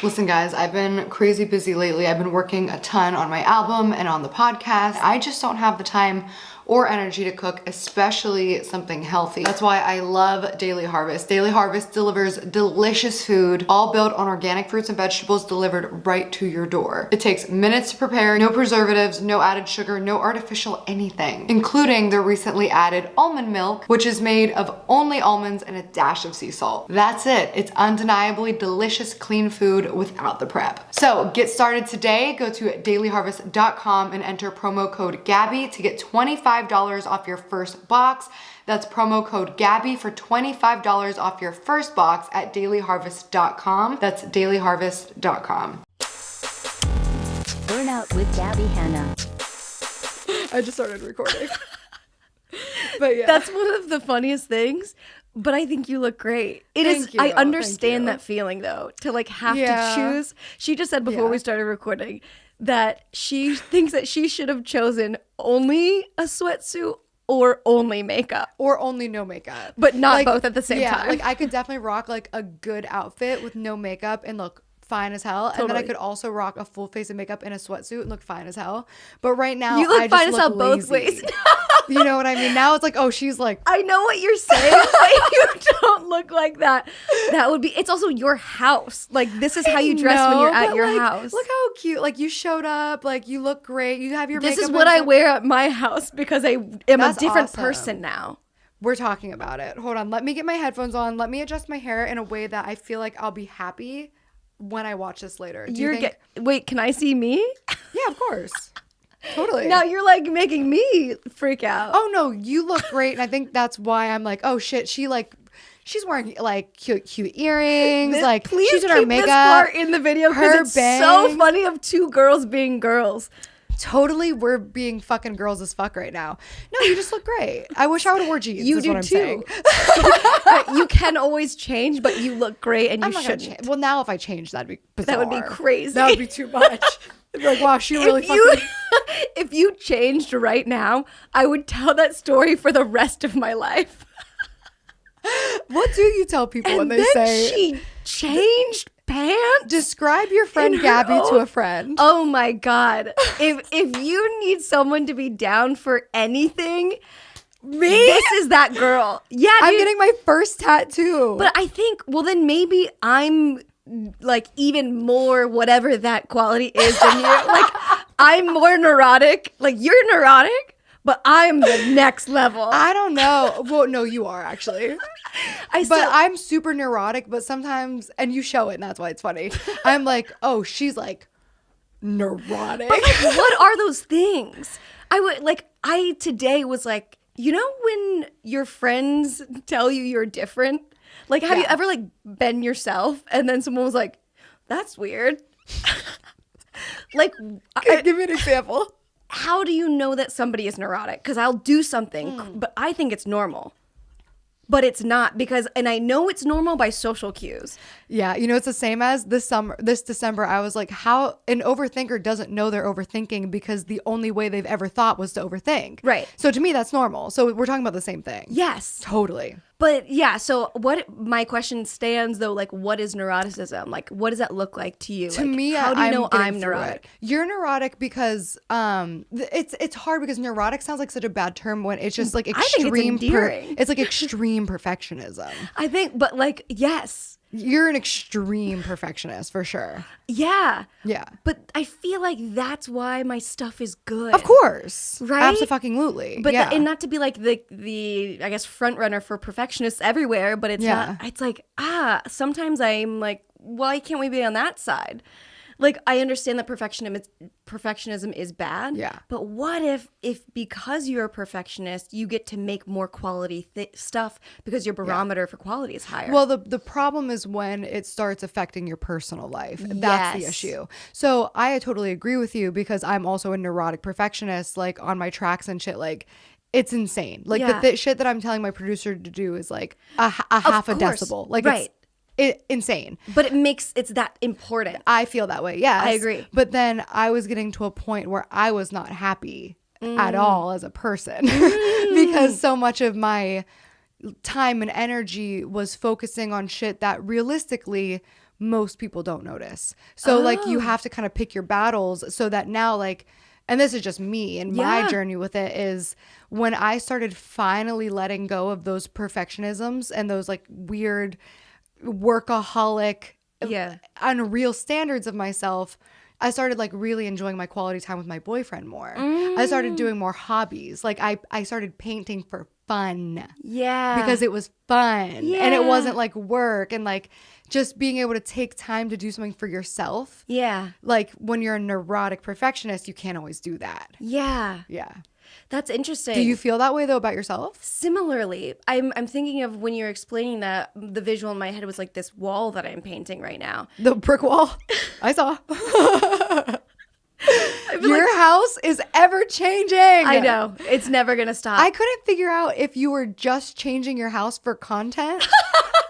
Listen guys, I've been crazy busy lately. I've been working a ton on my album and on the podcast. I just don't have the time or energy to cook, especially something healthy. That's why I love Daily Harvest. Daily Harvest delivers delicious food, all built on organic fruits and vegetables delivered right to your door. It takes minutes to prepare, no preservatives, no added sugar, no artificial anything, including their recently added almond milk, which is made of only almonds and a dash of sea salt. That's it. It's undeniably delicious, clean food without the prep. So get started today. Go to dailyharvest.com and enter promo code Gabbie to get $25 off your first box. That's promo code Gabbie for $25 off your first box at dailyharvest.com. That's dailyharvest.com. Burnout with Gabbie Hanna. I just started recording. But yeah. That's one of the funniest things. But I think you look great. Thank you. I understand Thank you. that feeling though, to like have to choose. She just said before we started recording that she thinks that she should have chosen only a sweatsuit or only makeup. Or only no makeup. But not both at the same time. Like I could definitely rock like a good outfit with no makeup and look fine as hell. And then I could also rock a full face of makeup in a sweatsuit and look fine as hell. But right now You look I fine just as hell look both lazy. ways. You know what I mean? Now it's like, oh, she's like, I know what you're saying, but you don't look like that. That would be, it's also your house. Like, this is how you dress when you're at your house. Look how cute. Like, you showed up. Like, you look great. You have your This makeup is what and I stuff. wear at my house because I am That's a different awesome. person now. We're talking about it. Hold on. Let me get my headphones on. Let me adjust my hair in a way that I feel like I'll be happy when I watch this later. Do you think? Wait, can I see me? Yeah, of course. Totally. Now you're like making me freak out. Oh no, you look great, and I think that's why I'm like, oh shit, she's wearing like cute earrings, like please she's keep in her makeup. this part in the video her because it's so bangs. funny of two girls being girls. Totally, we're being fucking girls as fuck right now. No, you just look great. I wish I would have wore jeans. You is do what I'm too. saying. You can always change, but you look great, and I'm you not gonna shouldn't. change. Well, now if I change, that'd be bizarre. That would be crazy. That would be too much. It'd be like, wow, she really fucking. If you changed right now, I would tell that story for the rest of my life. What do you tell people when And they then say she changed pants? describe your friend in her Gabbie to own- a friend? Oh my God. If you need someone to be down for anything, this is that girl. Yeah, I'm dude. getting my first tattoo. But I think, well, then maybe I'm like even more whatever that quality is than you. Like, I'm more neurotic. Like, you're neurotic, but I'm the next level. I don't know. Well, no, you are actually. But I'm super neurotic, but sometimes, and you show it, and that's why it's funny. I'm like, oh, she's like neurotic. But like, what are those things? I today was like, you know when your friends tell you you're different? Like, have you ever like been yourself and then someone was like, that's weird? Like, Give me an example. how do you know that somebody is neurotic? Because I'll do something, but I think it's normal. But it's not and I know it's normal by social cues. Yeah, you know, it's the same as this December, I was like, how an overthinker doesn't know they're overthinking because the only way they've ever thought was to overthink. Right. So to me, that's normal. So we're talking about the same thing. Yes. Totally. But yeah, so my question stands though, like, what is neuroticism? Like, what does that look like to you? To Like, me, how do you know getting I'm through neurotic? it. You're neurotic because it's hard because neurotic sounds like such a bad term when it's just like I think it's extreme. endearing. It's like extreme perfectionism. I think, but like, yes. You're an extreme perfectionist for sure. Yeah. Yeah. But I feel like that's why my stuff is good. Of course. Right? Absolutely. But yeah. and not to be like the I guess front runner for perfectionists everywhere, but it's Yeah. not. It's like sometimes I'm like, why can't we be on that side? Like, I understand that perfectionism is bad. Yeah. But what if because you're a perfectionist, you get to make more quality stuff because your barometer for quality is higher? Well, the problem is when it starts affecting your personal life. That's the Yes. issue. So I totally agree with you because I'm also a neurotic perfectionist, like on my tracks and shit. Like, it's insane. Like Yeah. the shit that I'm telling my producer to do is like a half a course. decibel. Like Right. it's insane. But it's that important. I feel that way. Yes. I agree. But then I was getting to a point where I was not happy at all as a person because so much of my time and energy was focusing on shit that realistically most people don't notice. So like you have to kind of pick your battles so that now like, and this is just me and my journey with it, is when I started finally letting go of those perfectionisms and those like weird workaholic, unreal standards of myself, I started like really enjoying my quality time with my boyfriend more. I started doing more hobbies. Like I started painting for fun. Yeah. Because it was fun. Yeah. And it wasn't like work, and like just being able to take time to do something for yourself. Yeah. Like when you're a neurotic perfectionist, you can't always do that. Yeah. Yeah. That's interesting. Do you feel that way though about yourself? Similarly, I'm thinking of when you're explaining that, the visual in my head was like this wall that I'm painting right now. The brick wall? I saw. Your house is ever changing. I know. It's never going to stop. I couldn't figure out if you were just changing your house for content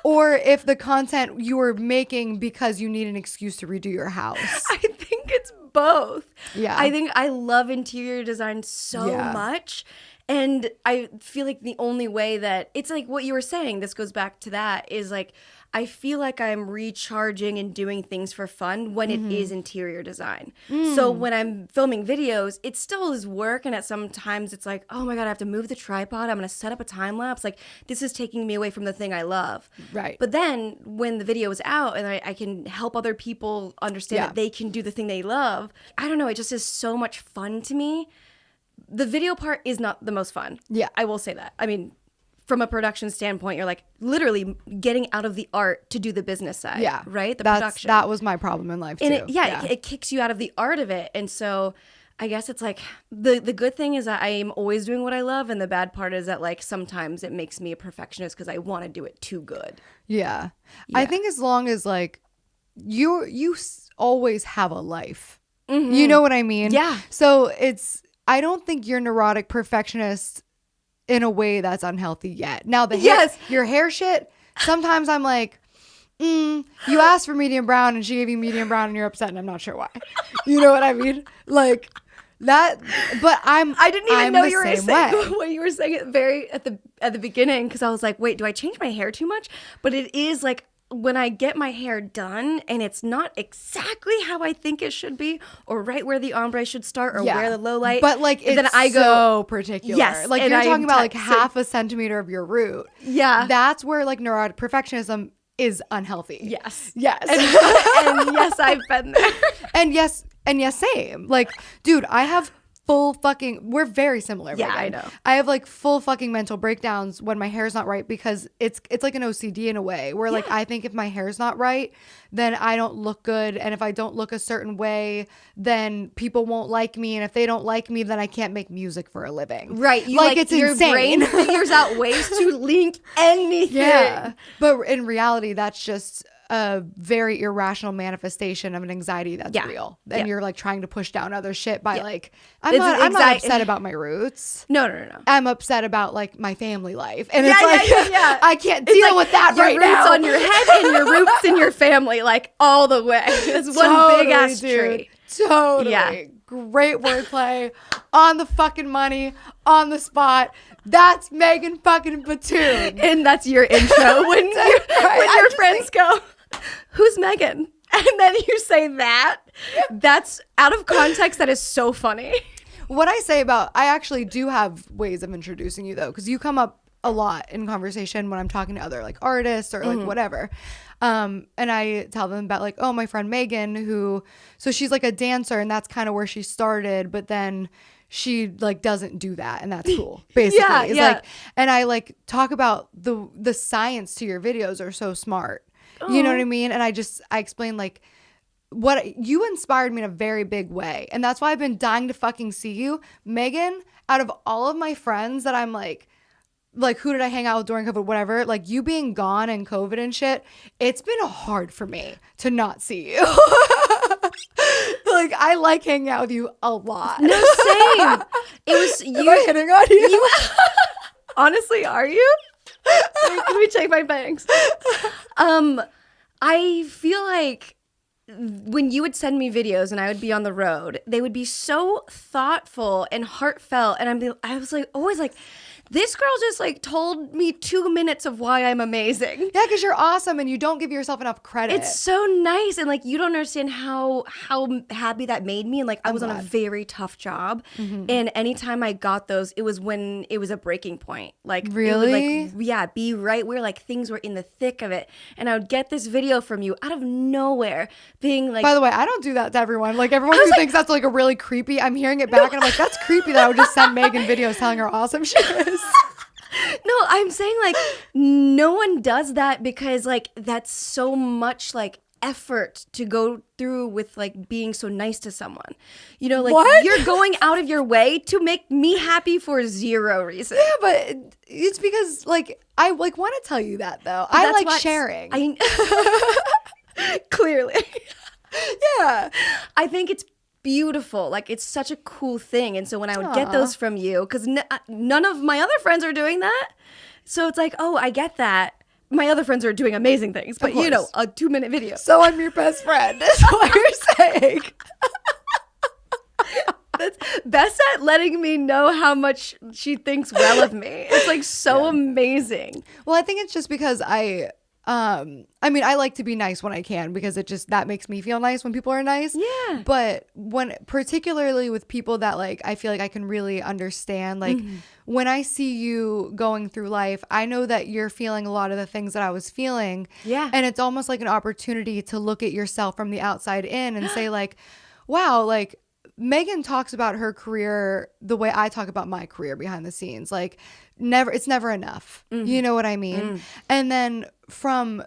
or if the content you were making because you need an excuse to redo your house. I think it's both. Yeah. I think I love interior design so much. And I feel like the only way that it's like what you were saying, this goes back to that, is like I feel like I'm recharging and doing things for fun when it is interior design. So when I'm filming videos, it still is work. And at sometimes it's like, oh my God, I have to move the tripod. I'm going to set up a time lapse. Like this is taking me away from the thing I love. Right. But then when the video is out and I can help other people understand that they can do the thing they love, I don't know. It just is so much fun to me. The video part is not the most fun. Yeah. I will say that. I mean, from a production standpoint, you're like literally getting out of the art to do the business side. Yeah. Right? The production. That was my problem in life too. And it kicks you out of the art of it. And so I guess it's like the good thing is that I am always doing what I love. And the bad part is that like sometimes it makes me a perfectionist because I want to do it too good. Yeah. I think as long as like you always have a life. You know what I mean? Yeah. So I don't think you're neurotic perfectionist in a way that's unhealthy yet. Now your hair shit, sometimes I'm like, you asked for medium brown and she gave you medium brown and you're upset and I'm not sure why. You know what I mean? Like that, but I didn't even know you were saying when you were saying it very at the beginning, because I was like, wait, do I change my hair too much? But it is like when I get my hair done and it's not exactly how I think it should be, or right where the ombre should start, or where the low light. But like it's then I go, so particular. Yes. Like you're talking about like half a centimeter of your root. Yeah. That's where like neurotic perfectionism is unhealthy. Yes. Yes. And yes, I've been there. And yes, same. Like, dude, I have we're very similar. Yeah, I know. I have like full fucking mental breakdowns when my hair's not right, because it's like an OCD in a way where like I think if my hair's not right, then I don't look good. And if I don't look a certain way, then people won't like me. And if they don't like me, then I can't make music for a living. Right. It's your insane. Brain figures out ways to link anything. Yeah. But in reality, that's just a very irrational manifestation of an anxiety that's real. And you're like trying to push down other shit by like, I'm not upset about my roots. No. I'm upset about like my family life. And it's I can't deal with that right now. Your roots on your head and your roots in your family, like all the way. It's one big ass tree. Totally. Yeah. Great wordplay. On the fucking money. On the spot. That's Megan fucking Batoon. And that's your intro when your friends go, who's Megan? And then you say that. That's out of context. That is so funny. What I actually do have ways of introducing you though, because you come up a lot in conversation when I'm talking to other like artists or like whatever. And I tell them about like, oh, my friend Megan, so she's like a dancer and that's kind of where she started, but then she like doesn't do that, and that's cool. Basically, like, and I like talk about the science to your videos are so smart. You know what I mean? And I explain like what you inspired me in a very big way, and that's why I've been dying to fucking see you, Megan. Out of all of my friends that I'm like who did I hang out with during COVID, whatever, like you being gone and COVID and shit, it's been hard for me to not see you. Like I like hanging out with you a lot. No, same. It was you. Am I hitting on you? Honestly, are you? Let me check my bangs. I feel like when you would send me videos and I would be on the road, they would be so thoughtful and heartfelt, and I was like always like, this girl just like told me 2 minutes of why I'm amazing. Yeah, because you're awesome and you don't give yourself enough credit. It's so nice. And like, you don't understand how happy that made me. And like, I was on a very tough job. And anytime I got those, it was when it was a breaking point. Like, really? It would, like, be right where like things were in the thick of it. And I would get this video from you out of nowhere being like. By the way, I don't do that to everyone. Like, everyone who thinks that's like a really creepy, I'm hearing it back and I'm like, that's creepy that I would just send Megan videos telling her how awesome she is. No, I'm saying like no one does that because like that's so much like effort to go through with like being so nice to someone. You know, like what? You're going out of your way to make me happy for zero reason. Yeah, but it's because like I like want to tell you that though. But I like sharing. Clearly. Yeah. I think it's beautiful. Like, it's such a cool thing. And so when I would get those from you, because none of my other friends are doing that. So it's like, oh, I get that. My other friends are doing amazing things. But, you know, a 2-minute video. So I'm your best friend. That's what you're saying. That's best at letting me know how much she thinks well of me. It's like so amazing. Well, I think it's just because I mean, I like to be nice when I can because that makes me feel nice when people are nice. Yeah. But particularly with people that like, I feel like I can really understand, like when I see you going through life, I know that you're feeling a lot of the things that I was feeling. Yeah. And it's almost like an opportunity to look at yourself from the outside in and say like, wow, like Megan talks about her career the way I talk about my career behind the scenes. Like it's never enough. You know what I mean? And then from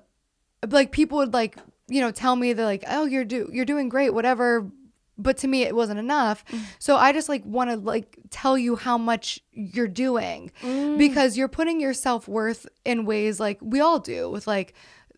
like people would like, you know, tell me that like, oh, you're doing great, whatever. But to me, it wasn't enough. So I just like want to like tell you how much you're doing because you're putting your self-worth in ways like we all do with like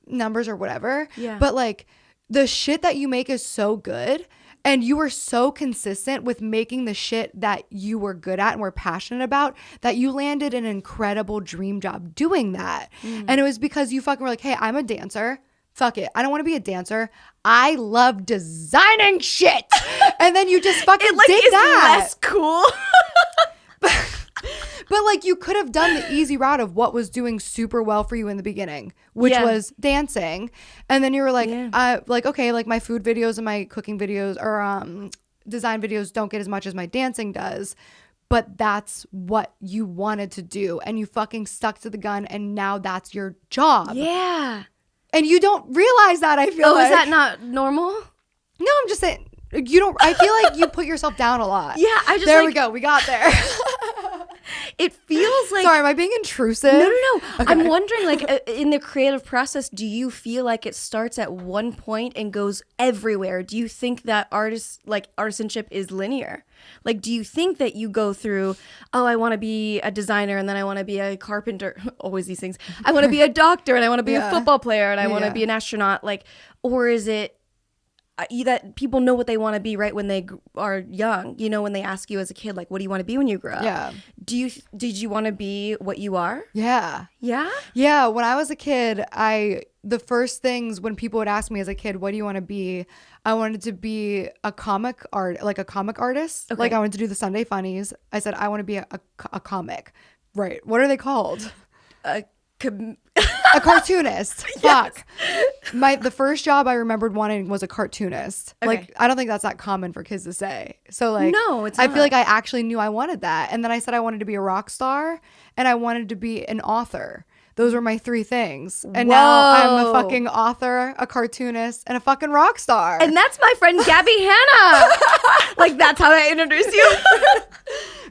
numbers or whatever. Yeah. But like the shit that you make is so good. And you were so consistent with making the shit that you were good at and were passionate about that you landed an incredible dream job doing that. And it was because you fucking were like, hey, I'm a dancer. Fuck it. I don't want to be a dancer. I love designing shit. And then you just fucking It like did is that. less cool. But like you could have done the easy route of what was doing super well for you in the beginning, which was dancing. And then you were like, like, okay, like my food videos and my cooking videos or design videos don't get as much as my dancing does. But that's what you wanted to do. And you fucking stuck to the gun. And now that's your job. Yeah. And you don't realize that, I feel like. Oh, is that not normal? No, I'm just saying. I feel like you put yourself down a lot. Yeah, I just There like, we go. We got there. It feels like. Sorry, am I being intrusive? No. Okay. I'm wondering, like, in the creative process, do you feel like it starts at one point and goes everywhere? Do you think that artisanship is linear? Like, do you think that you go through, oh, I want to be a designer and then I want to be a carpenter, always these things. I want to be a doctor and I want to be a football player and I want to be an astronaut. Like, or is it that people know what they want to be right when they are young? You know, when they ask you as a kid, like, what do you want to be when you grow up? Yeah. Did you want to be what you are? Yeah. Yeah? Yeah. When I was a kid, the first things when people would ask me as a kid, what do you want to be? I wanted to be a comic artist. Okay. Like I wanted to do the Sunday Funnies. I said, I want to be a comic. Right. What are they called? A cartoonist. Fuck. The first job I remembered wanting was a cartoonist. Okay. Like, I don't think that's that common for kids to say. So like, no, it's I not. feel like I actually knew I wanted that. And then I said I wanted to be a rock star and I wanted to be an author. Those were my 3 things. And now I'm a fucking author, a cartoonist, and a fucking rock star. And that's my friend Gabbie Hanna. Like, that's how I introduced you.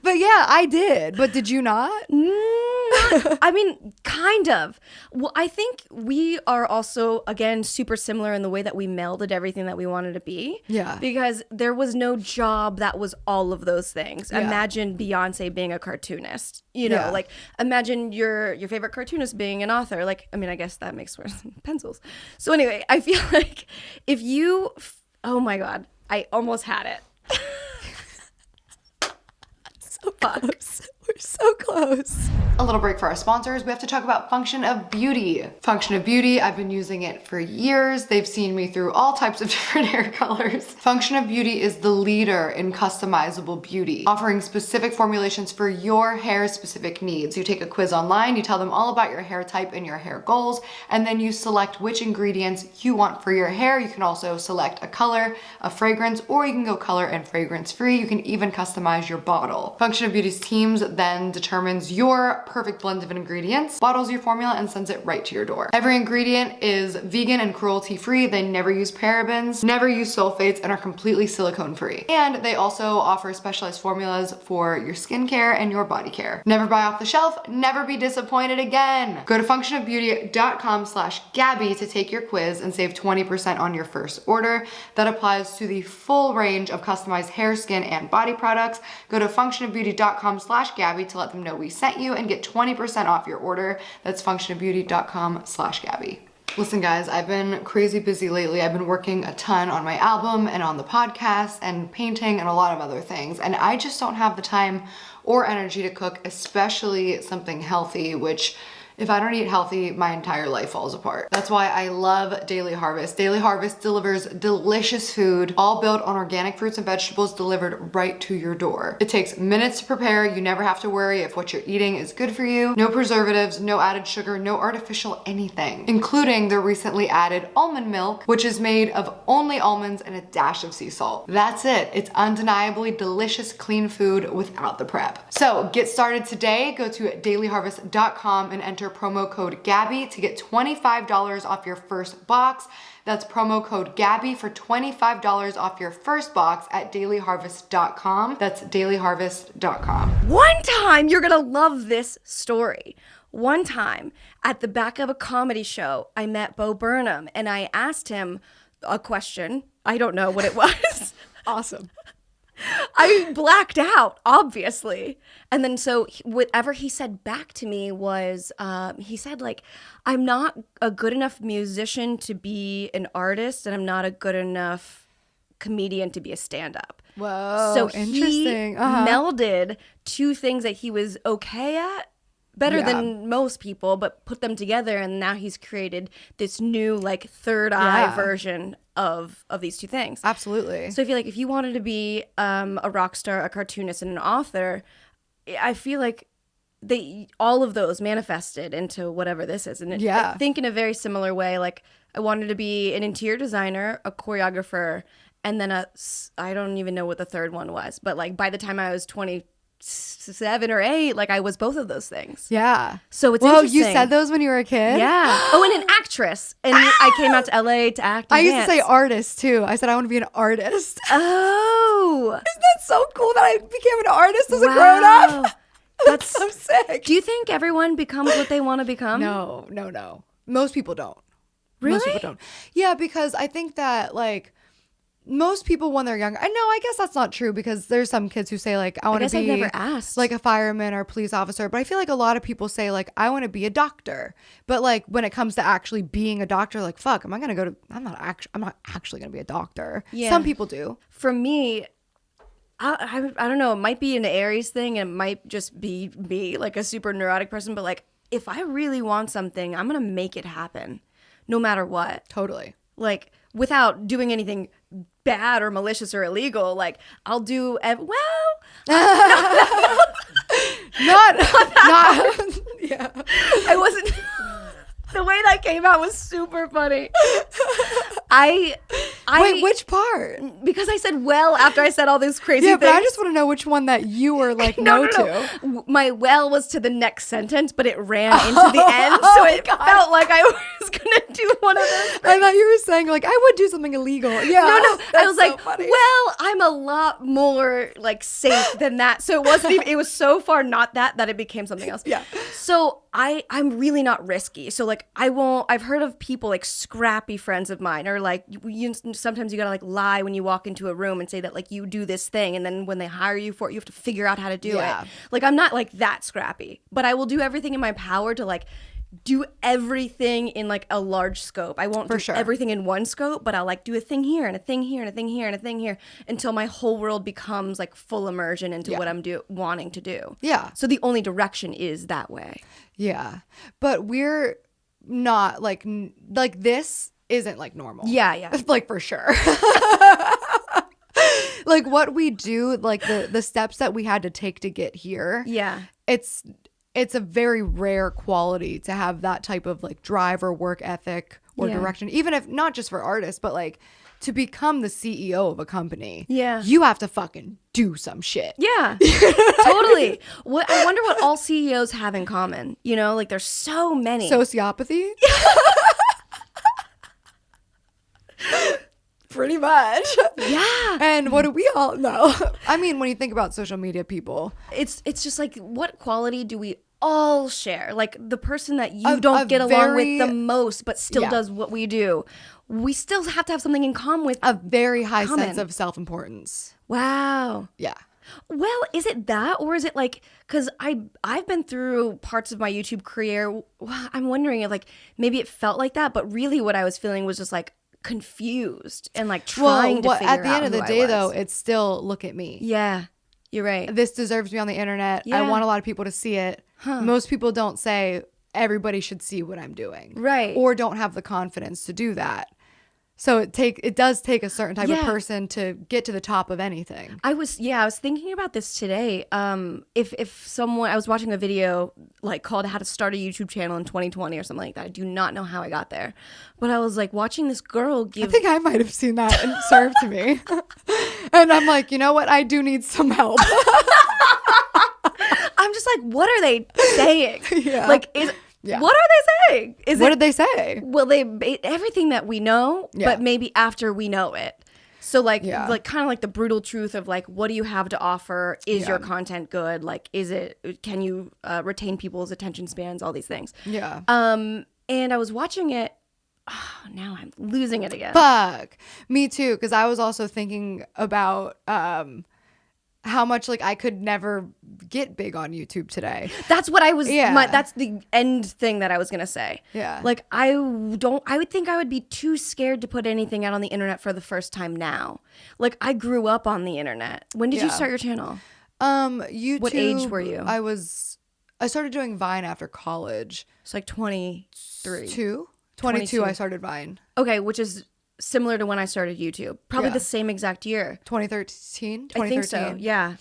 But yeah, I did. But did you not? I mean, kind of. Well, I think we are also, again, super similar in the way that we melded everything that we wanted to be. Yeah. Because there was no job that was all of those things. Yeah. Imagine Beyonce being a cartoonist. You know, like, imagine your favorite cartoonist being an author. Like, I mean, I guess that makes sense. Pencils. So anyway, I feel like if you... Oh my God. I almost had it. So close. so close. A little break for our sponsors. We have to talk about Function of Beauty. Function of Beauty, I've been using it for years. They've seen me through all types of different hair colors. Function of Beauty is the leader in customizable beauty, offering specific formulations for your hair specific needs. You take a quiz online, you tell them all about your hair type and your hair goals, and then you select which ingredients you want for your hair. You can also select a color, a fragrance, or you can go color and fragrance free. You can even customize your bottle. Function of Beauty's teams then determines your perfect blend of ingredients, bottles your formula, and sends it right to your door. Every ingredient is vegan and cruelty free. They never use parabens, never use sulfates, and are completely silicone free. And they also offer specialized formulas for your skincare and your body care. Never buy off the shelf, never be disappointed again. Go to functionofbeauty.com/Gabbie to take your quiz and save 20% on your first order. That applies to the full range of customized hair, skin, and body products. Go to functionofbeauty.com/Gabbie to let them know we sent you and get 20% off your order. That's functionofbeauty.com/Gabbie. Listen guys, I've been crazy busy lately. I've been working a ton on my album and on the podcast and painting and a lot of other things. And I just don't have the time or energy to cook, especially something healthy, which if I don't eat healthy, my entire life falls apart. That's why I love Daily Harvest. Daily Harvest delivers delicious food, all built on organic fruits and vegetables delivered right to your door. It takes minutes to prepare. You never have to worry if what you're eating is good for you. No preservatives, no added sugar, no artificial anything, including their recently added almond milk, which is made of only almonds and a dash of sea salt. That's it. It's undeniably delicious, clean food without the prep. So get started today. Go to dailyharvest.com and enter promo code Gabbie to get $25 off your first box. That's promo code Gabbie for $25 off your first box at dailyharvest.com. That's dailyharvest.com. One time, you're gonna love this story. One time at the back of a comedy show, I met Bo Burnham and I asked him a question. I don't know what it was. Awesome. I blacked out, obviously. And then so whatever he said back to me was, he said like, I'm not a good enough musician to be an artist and I'm not a good enough comedian to be a stand-up. Whoa, so interesting. He melded two things that he was okay at, better than most people, but put them together, and now he's created this new like third eye version of these two things. Absolutely. So I feel like if you wanted to be a rock star, a cartoonist, and an author, I feel like all of those manifested into whatever this is. And I think in a very similar way, like I wanted to be an interior designer, a choreographer, and then I don't even know what the third one was, but like by the time I was 27 or 8, like I was both of those things. Yeah. So it's interesting. You said those when you were a kid? Yeah. Oh, and an actress. And I came out to LA to act and I used dance. to say artist too. I said I want to be an artist. Oh. Isn't that so cool that I became an artist as a grown-up? That's so sick. Do you think everyone becomes what they want to become? No. Most people don't. Really? Most people don't. Yeah, because I think that like most people when they're younger, I guess that's not true because there's some kids who say like I want to be I've never asked. like a fireman or a police officer, but I feel like a lot of people say like I want to be a doctor, but like when it comes to actually being a doctor, like fuck, I'm not actually gonna be a doctor. Yeah. Some people do. For me, I don't know, it might be an Aries thing and it might just be me, like a super neurotic person, but like if I really want something, I'm gonna make it happen no matter what. Totally. Like without doing anything bad or malicious or illegal, like I'll do not yeah. I wasn't the way that came out was super funny. Wait, which part? Because I said well after I said all those crazy things. But I just want to know which one that you were like no to. My well was to the next sentence, but it ran into the end, so it felt like I was gonna do one of those things. I thought you were saying like I would do something illegal. Yeah. No. I was so like, funny. well, I'm a lot more like safe than that. So it wasn't even, it was so far not that it became something else. Yeah. So I'm really not risky. So like I've heard of people like scrappy friends of mine or like sometimes you gotta like lie when you walk into a room and say that like you do this thing, and then when they hire you for it, you have to figure out how to do it. Like I'm not like that scrappy, but I will do everything in my power to like do everything in like a large scope. I won't do everything in one scope, but I'll like do a thing here and a thing here and a thing here and a thing here until my whole world becomes like full immersion into what I'm wanting to do. Yeah. So the only direction is that way. Yeah. But we're not like this isn't like normal. Yeah. Like for sure. Like what we do, like the steps that we had to take to get here. Yeah. It's a very rare quality to have that type of like drive or work ethic or direction, even if not just for artists, but like to become the CEO of a company. Yeah. You have to fucking do some shit. Yeah, totally. I wonder what all CEOs have in common. You know, like there's so many. Sociopathy? Pretty much. Yeah. And what do we all know? I mean, when you think about social media people, it's just like, what quality do we all share? Like the person that you don't get along with the most, but still does what we do. We still have to have something in common with. A very high sense of self-importance. Wow. Yeah. Well, is it that, or is it like, because I've been through parts of my YouTube career. I'm wondering if like maybe it felt like that, but really what I was feeling was just like confused and like trying to figure out at the end of the day though, it's still look at me. Yeah, you're right. This deserves to be on the internet. Yeah. I want a lot of people to see it. Most people don't say everybody should see what I'm doing. Right. Or or don't have the confidence to do that. So it does take a certain type of person to get to the top of anything. I was thinking about this today. If someone, I was watching a video like called How to Start a YouTube Channel in 2020 or something like that. I do not know how I got there, but I was like watching this girl give. I think I might have seen that and served to me. And I'm like, you know what? I do need some help. I'm just like, what are they saying? Yeah. Like, what are they saying? What did they say? Well, everything that we know, but maybe after we know it. So like kind of like the brutal truth of like, what do you have to offer? Is your content good? Like, can you retain people's attention spans? All these things. Yeah. And I was watching it. Oh, now I'm losing it again. Fuck. Me too. Because I was also thinking about how much like I could never get big on YouTube today. That's what I was. That's the end thing that I was gonna say. Yeah. Like I would think I would be too scared to put anything out on the internet for the first time now. Like I grew up on the internet. When did you start your channel? YouTube. What age were you? I started doing Vine after college. It's like 23. 22 I started Vine. Okay, which is similar to when I started YouTube. Probably the same exact year. 2013? I think so, yeah.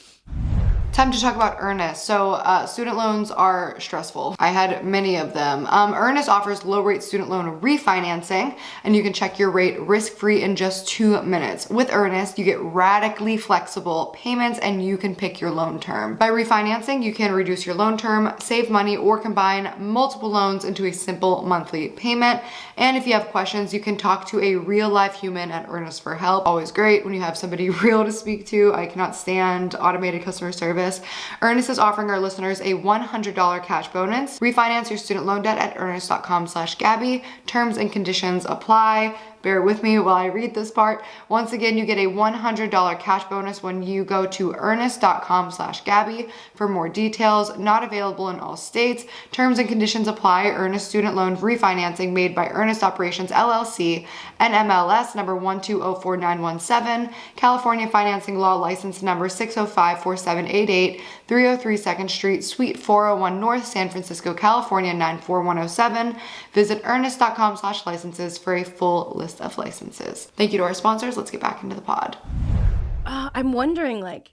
Time to talk about Earnest. So student loans are stressful. I had many of them. Earnest offers low rate student loan refinancing, and you can check your rate risk-free in just 2 minutes. With Earnest, you get radically flexible payments and you can pick your loan term. By refinancing, you can reduce your loan term, save money, or combine multiple loans into a simple monthly payment. And if you have questions, you can talk to a real life human at Earnest for help. Always great when you have somebody real to speak to. I cannot stand automated customer service. Earnest is offering our listeners a $100 cash bonus. Refinance your student loan debt at earnest.com/Gabbie. Terms and conditions apply. Bear with me while I read this part. Once again, you get a $100 cash bonus when you go to earnest.com/Gabbie. For more details, not available in all states. Terms and conditions apply. Earnest student loan refinancing made by Earnest Operations LLC, NMLS number 1204917, California financing law license number 6054788, 303 2nd Street, Suite 401 North, San Francisco, California 94107. Visit earnest.com/licenses for a full list of licenses. Thank you to our sponsors. Let's get back into the pod. I'm wondering, like,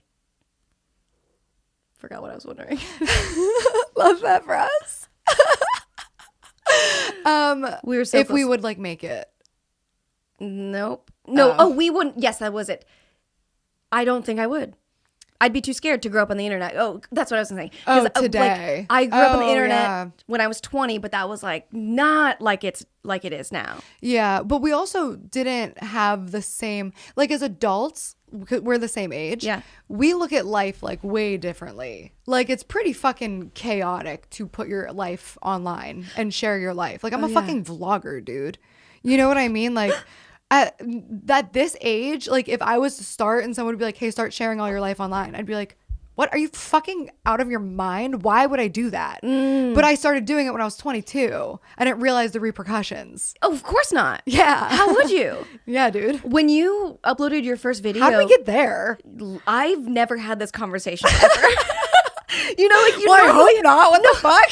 forgot what I was wondering. Love that for us. We were so if close. we would like make it. Nope. No. Oh, we wouldn't. Yes, that was it. I don't think I would. I'd be too scared to grow up on the internet. Oh, that's what I was saying. Oh, today. Like, I grew up on the internet when I was 20, but that was like not like it is now. Yeah, but we also didn't have the same, like as adults, we're the same age. Yeah. We look at life like way differently. Like it's pretty fucking chaotic to put your life online and share your life. Like I'm a fucking vlogger, dude. You know what I mean? Like at this age, like if I was to start and someone would be like, hey, start sharing all your life online, I'd be like, what? Are you fucking out of your mind? Why would I do that? But I started doing it when I was 22. I didn't realize the repercussions. Oh, of course not. Yeah. How would you? Yeah, dude. When you uploaded your first video, How did we get there? I've never had this conversation ever. You know, like, Well, I hope not. What the fuck?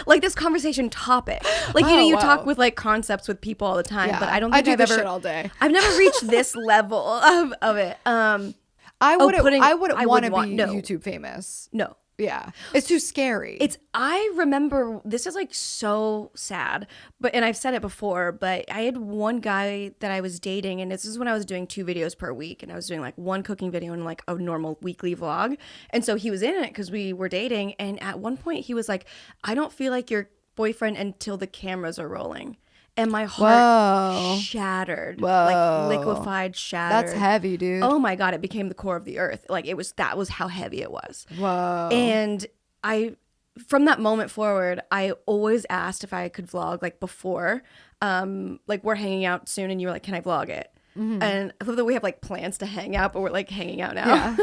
Like this conversation topic. Like, you know, you talk with like concepts with people all the time, but I don't think do I've this ever shit all day. I've never reached this level of it. I wouldn't want to be no. YouTube famous. No. Yeah. It's too scary. I remember, this is like so sad, and I've said it before, but I had one guy that I was dating, and this is when I was doing 2 videos per week, and I was doing like 1 cooking video and like a normal weekly vlog. And so he was in it because we were dating. And at one point he was like, I don't feel like your boyfriend until the cameras are rolling. And my heart shattered, like liquefied, shattered. That's heavy, dude. Oh my God, it became the core of the earth. Like that was how heavy it was. Whoa. And from that moment forward, I always asked if I could vlog like before, like we're hanging out soon and you were like, can I vlog it? Mm-hmm. And I love that we have like plans to hang out, but we're like hanging out now. Yeah.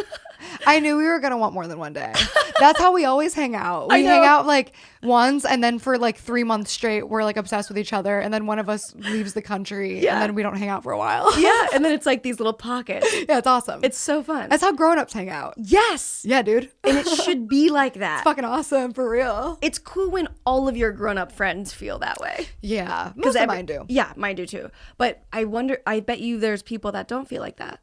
I knew we were going to want more than one day. That's how we always hang out. We hang out like once, and then for like 3 months straight, we're like obsessed with each other. And then one of us leaves the country, and then we don't hang out for a while. Yeah. And then it's like these little pockets. Yeah, it's awesome. It's so fun. That's how grown-ups hang out. Yes. Yeah, dude. And it should be like that. It's fucking awesome, for real. It's cool when all of your grown-up friends feel that way. Yeah. Most of mine do. Yeah, mine do too. But I bet you there's people that don't feel like that.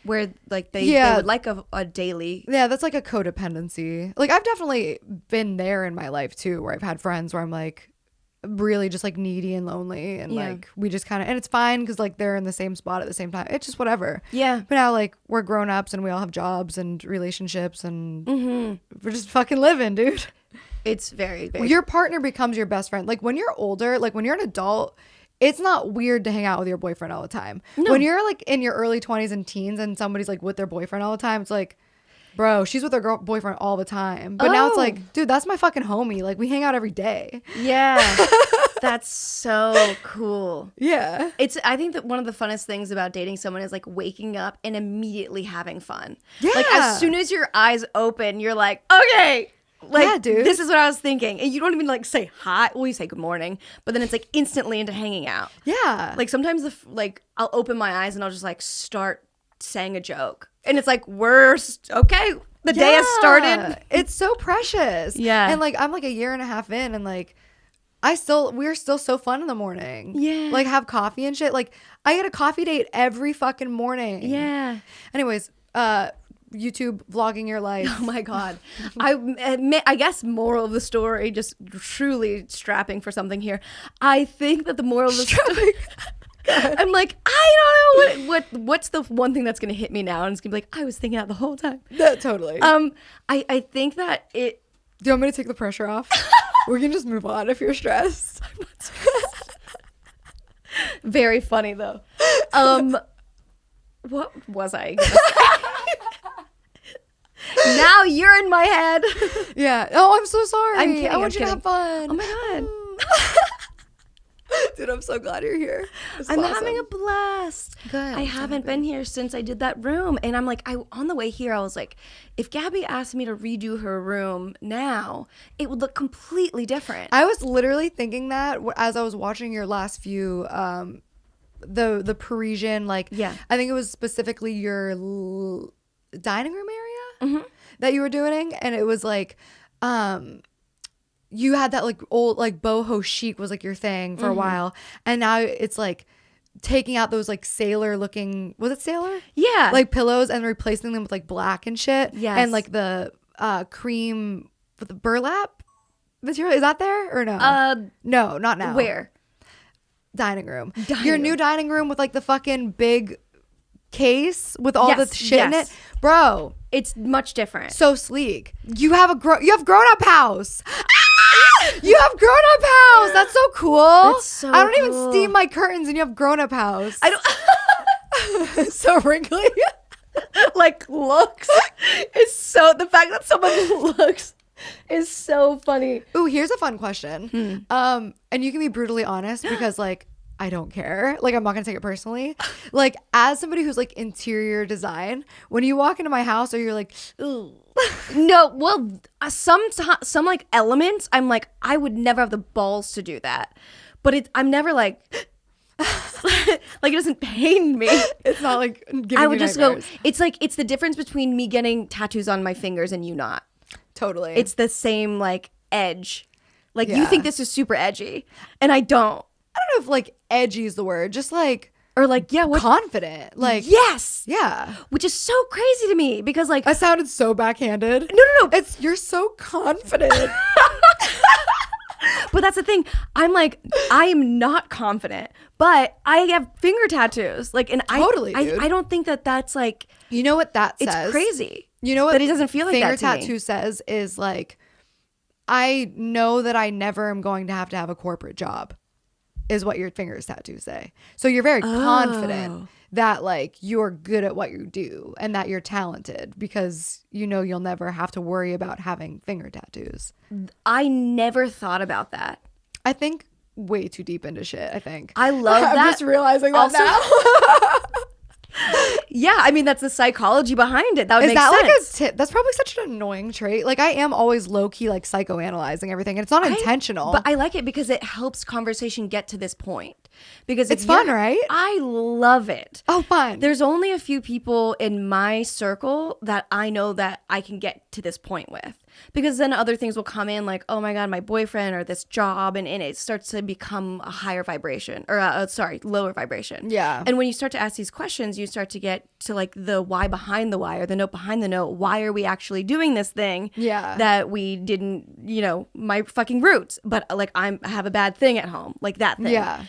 Where like they would like a daily. Yeah, that's like a codependency. Like I've definitely been there in my life too, where I've had friends where I'm like really just like needy and lonely, and like we just kind of, and it's fine because like they're in the same spot at the same time. It's just whatever. Yeah. But now like we're grown ups and we all have jobs and relationships, and we're just fucking living, dude. It's very, very. Your partner becomes your best friend. Like when you're older, like when you're an adult, it's not weird to hang out with your boyfriend all the time. No. When you're like in your early 20s and teens and somebody's like with their boyfriend all the time, it's like, bro, she's with her boyfriend all the time. But now it's like, dude, that's my fucking homie. Like we hang out every day. Yeah. That's so cool. Yeah. I think that one of the funnest things about dating someone is like waking up and immediately having fun. Yeah. Like as soon as your eyes open, you're like, okay. Like, yeah, dude. This is what I was thinking. And you don't even like say hi. Well, you say good morning, but then it's like instantly into hanging out. Yeah. Like sometimes I'll open my eyes and I'll just like start saying a joke. And it's like, okay. The day has started. It's so precious. Yeah. And like, I'm like a year and a half in, and like, we're still so fun in the morning. Yeah. Like have coffee and shit. Like I get a coffee date every fucking morning. Yeah. Anyways, YouTube vlogging your life. Oh my God. I guess moral of the story, just truly strapping for something here. I think that the moral of the story, I'm like, I don't know what's the one thing that's going to hit me now. And it's going to be like, I was thinking that the whole time. Totally. I think that do you want me to take the pressure off? We can just move on if you're stressed. I'm not stressed. Very funny though. What was I gonna say? Now you're in my head. Yeah. Oh, I'm so sorry. I'm kidding. I want you to have fun. Oh my God. Dude, I'm so glad you're here. I'm having a blast. Good. I haven't been here since I did that room. And I'm like, on the way here, I was like, if Gabbie asked me to redo her room now, it would look completely different. I was literally thinking that as I was watching your last few, the Parisian, like, I think it was specifically your dining room area that you were doing. And it was like, you had that like old like boho chic was like your thing for a while, and now it's like taking out those like sailor looking, was it sailor? Yeah, like pillows, and replacing them with like black and shit. Yes. And like the cream with the burlap material, is that there or no? No, not now. Where? Dining room. Your new dining room with like the fucking big case with all the shit in it, bro. It's much different. So sleek. You have grown up house. You have grown up house. That's so cool. That's so I don't cool. even steam my curtains, and you have grown up house. I don't. So wrinkly. Like looks. It's so, the fact that someone looks is so funny. Ooh, here's a fun question. And you can be brutally honest because like I don't care. Like, I'm not gonna take it personally. Like, as somebody who's like interior design, when you walk into my house, or you're like, ooh. No, well, some like elements, I'm like, I would never have the balls to do that. But I'm never like, like, it doesn't pain me. It's not like giving I would you just nightmares. go, it's like, it's the difference between me getting tattoos on my fingers and you not. Totally. It's the same like edge. Like, you Yeah. think this is super edgy, and I don't. I don't know if like edgy is the word, just like, Or like, yeah, what? confident. Like, Yes. yeah. Which is so crazy to me because like, That sounded so backhanded. no. You're so confident. But that's the thing. I'm like, I am not confident, but I have finger tattoos. Like, and Totally, dude. I don't think that that's like, You know what that it's says? crazy. You know what That it doesn't feel like finger that to me. tattoo says is like, I know that I never am going to have a corporate job, is what your fingers tattoos say. So you're very confident that like you're good at what you do and that you're talented because you know you'll never have to worry about having finger tattoos. I never thought about that. I think way too deep into shit, I think. I love that. I'm just realizing that Also- now. Yeah, I mean, that's the psychology behind it. That would Is make that sense. like a tip? That's probably such an annoying trait. Like, I am always low key like psychoanalyzing everything, and it's not intentional. But I like it because it helps conversation get to this point. Because It's fun, right? I love it. Oh, fun. There's only a few people in my circle that I know that I can get to this point with. Because then other things will come in like, oh my God, my boyfriend or this job. And it starts to become a higher vibration or lower vibration. Yeah. And when you start to ask these questions, you start to get to like the why behind the why or the note behind the note. Why are we actually doing this thing Yeah. that we didn't, my fucking roots, but like I have a bad thing at home, like that thing. Yeah.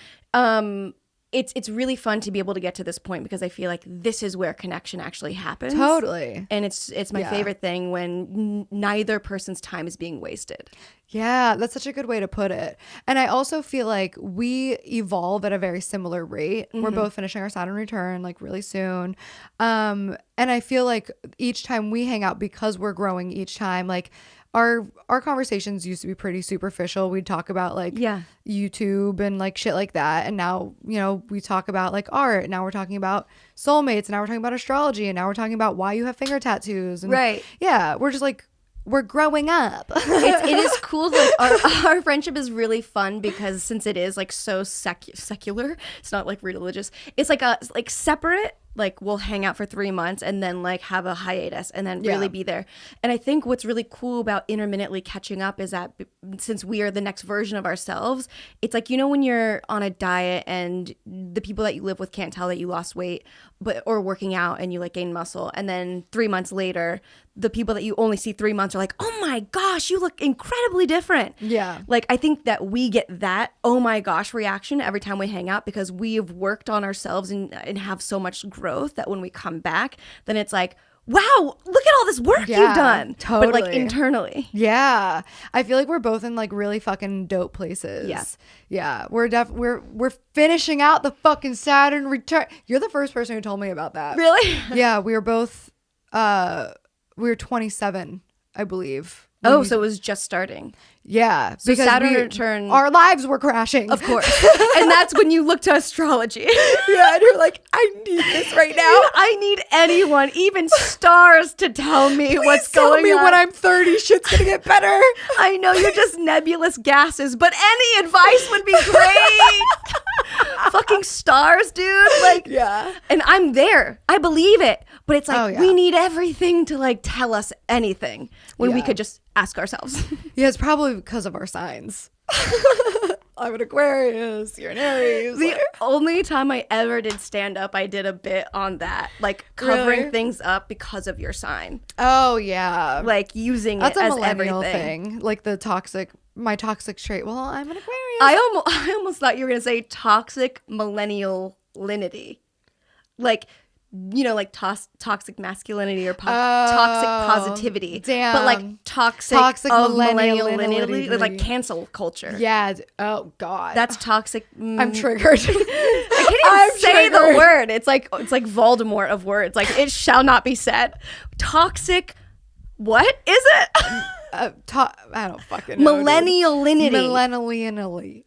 It's really fun to be able to get to this point because I feel like this is where connection actually happens. Totally. And it's my favorite thing when neither person's time is being wasted. Yeah, that's such a good way to put it. And I also feel like we evolve at a very similar rate. We're both finishing our Saturn return like really soon. And I feel like each time we hang out, because we're growing each time, like our conversations used to be pretty superficial. We'd talk about like YouTube and like shit like that. And now, we talk about like art. Now we're talking about soulmates. And now we're talking about astrology. And now we're talking about why you have finger tattoos. And Right. Yeah. We're just like, we're growing up. It is cool. Like our friendship is really fun because since it is like so secular, it's not like religious. It's like separate. Like we'll hang out for 3 months and then like have a hiatus and then really be there. And I think what's really cool about intermittently catching up is that since we are the next version of ourselves, it's like, when you're on a diet and the people that you live with can't tell that you lost weight, or working out and you like gain muscle. And then 3 months later, the people that you only see 3 months are like, oh my gosh, you look incredibly different. Yeah. Like, I think that we get that, oh my gosh, reaction every time we hang out because we have worked on ourselves and have so much growth that when we come back, then it's like, wow, look at all this work you've done. Totally. But like internally. Yeah. I feel like we're both in like really fucking dope places. Yeah. Yeah. We're finishing out the fucking Saturn return. You're the first person who told me about that. Really? Yeah. We were both, we were 27, I believe. Oh, so it was just starting. Yeah. So Saturn return. Our lives were crashing. Of course. And that's when you look to astrology. Yeah. And you're like, I need this right now. I need anyone, even stars, to tell me what's Tell going me on. when I'm 30, shit's gonna get better. I know you're just nebulous gases, but any advice would be great. Fucking stars, dude. Like, Yeah. and I'm there. I believe it. But it's like, Oh, yeah. we need everything to like tell us anything when we Yeah. could just ask ourselves. Yeah, it's probably because of our signs. I'm an Aquarius, you're an Aries. The only time I ever did stand up, I did a bit on that, like covering Really? things up because of your sign, Oh, yeah. like using That's it a as millennial everything. thing. Like my toxic trait. Well, I'm an Aquarius. I almost thought you were gonna say toxic millennialinity, like like toxic masculinity or toxic positivity. Damn. But like toxic of millennialinity, like millennialinity. cancel culture. Yeah. Oh, God. That's toxic. I'm triggered. I can't I'm even say triggered. the word. It's like Voldemort of words. Like it shall not be said. Toxic. What is it? I don't fucking know. Millennialinity. Millennially.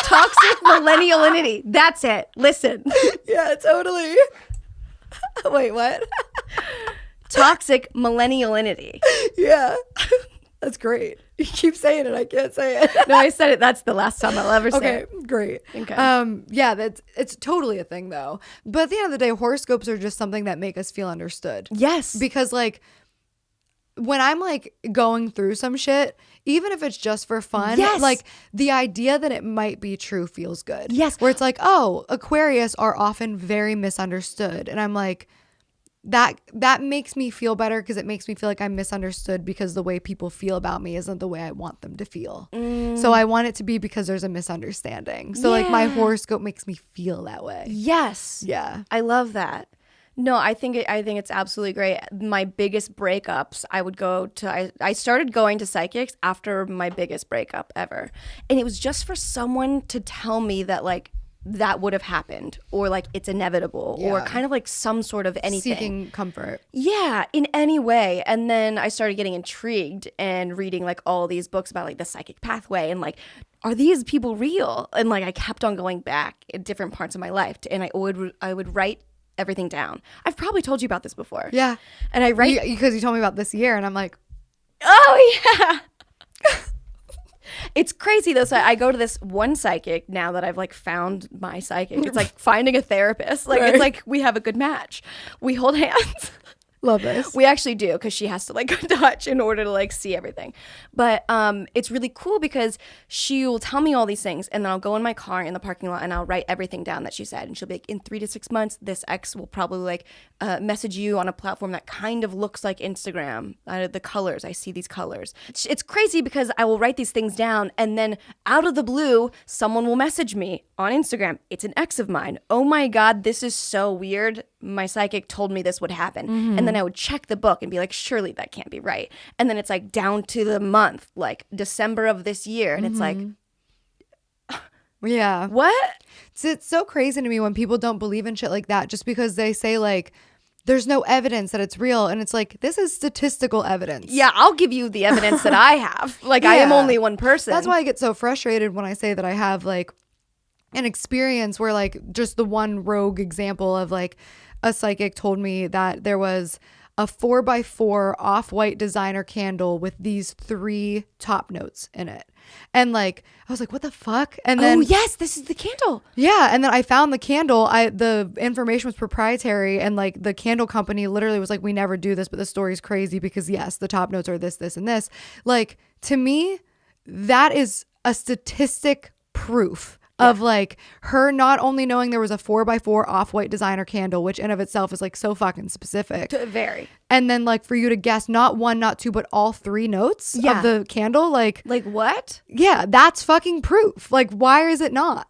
Toxic millennialinity. That's it. Listen. Yeah, totally. Wait, what? Toxic millennialinity. Yeah. That's great. You keep saying it. I can't say it. No, I said it. That's the last time I'll ever say it. Okay, great. Okay. Yeah, it's totally a thing though. But at the end of the day, horoscopes are just something that make us feel understood. Yes. Because like when I'm like going through some shit, even if it's just for fun, Yes. like the idea that it might be true feels good. Yes. Where it's like, oh, Aquarius are often very misunderstood. And I'm like, that makes me feel better because it makes me feel like I'm misunderstood because the way people feel about me isn't the way I want them to feel. So I want it to be because there's a misunderstanding. So like my horoscope makes me feel that way. Yes. Yeah. I love that. No, I think it's absolutely great. My biggest breakups, I started going to psychics after my biggest breakup ever. And it was just for someone to tell me that like that would have happened or like it's inevitable or kind of like some sort of anything. Seeking comfort. Yeah, in any way. And then I started getting intrigued and reading like all these books about like the psychic pathway and like, are these people real? And like I kept on going back in different parts of my life and I would write everything down. I've probably told you about this before. Yeah. And I write because you told me about this year and I'm like, oh yeah. It's crazy though. So I go to this one psychic now that I've like found my psychic. It's like finding a therapist. Like It's like we have a good match. We hold hands. Love this. We actually do because she has to like touch in order to like see everything. But it's really cool because she will tell me all these things and then I'll go in my car in the parking lot and I'll write everything down that she said. And she'll be like, in 3 to 6 months, this ex will probably like message you on a platform that kind of looks like Instagram. The colors, I see these colors. It's crazy because I will write these things down and then out of the blue, someone will message me on Instagram. It's an ex of mine. Oh my God, this is so weird. My psychic told me this would happen. And then I would check the book and be like, surely that can't be right. And then it's like down to the month, like December of this year. And it's like, yeah. what? It's so crazy to me when people don't believe in shit like that just because they say like, there's no evidence that it's real. And it's like, this is statistical evidence. Yeah, I'll give you the evidence that I have. Like I am only one person. That's why I get so frustrated when I say that I have like an experience where like just the one rogue example of like a psychic told me that there was a 4x4 off-white designer candle with these 3 top notes in it. And like, I was like, what the fuck? And then, oh yes, this is the candle. Yeah. And then I found the candle. The information was proprietary and like the candle company literally was like, we never do this, but the story's crazy because yes, the top notes are this, this, and this. Like to me, that is a statistic proof of like her not only knowing there was a 4x4 off-white designer candle, which in of itself is like so fucking specific. Very. And then like for you to guess not 1, not 2, but all 3 notes of the candle. Like what? Yeah, that's fucking proof. Like why is it not?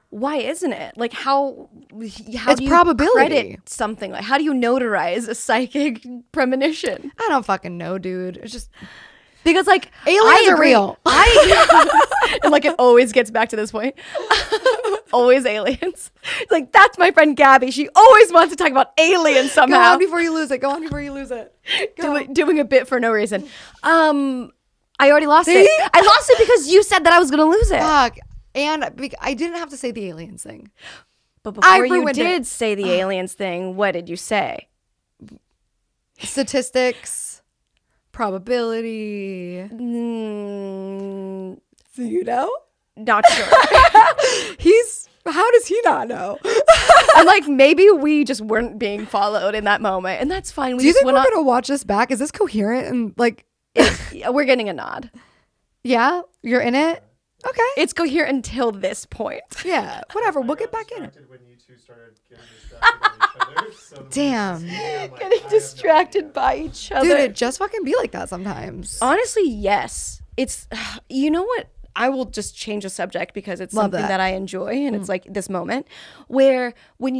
Why isn't it? Like how it's do you probability. credit something? Like how do you notarize a psychic premonition? I don't fucking know, dude. It's just... Because like aliens are real. And like it always gets back to this point. Always aliens. It's like that's my friend Gabbie. She always wants to talk about aliens somehow. Go on before you lose it. Doing a bit for no reason. I already lost it. I lost it because you said that I was gonna lose it. Fuck. And I didn't have to say the aliens thing. But before you did say the aliens thing, what did you say? Statistics. Probability. So you know? Not sure. How does he not know? I'm like, maybe we just weren't being followed in that moment. And that's fine. Do you think we're going to watch this back? Is this coherent? And like, we're getting a nod. Yeah? You're in it? Okay. It's coherent until this point. Yeah. Whatever. We'll get back in it. When you two started getting distracted by each other, so damn. Getting distracted by each other. Dude, it just fucking be like that sometimes. Honestly, yes. It's, you know what? I will just change the subject because it's something that I enjoy. And it's like this moment where when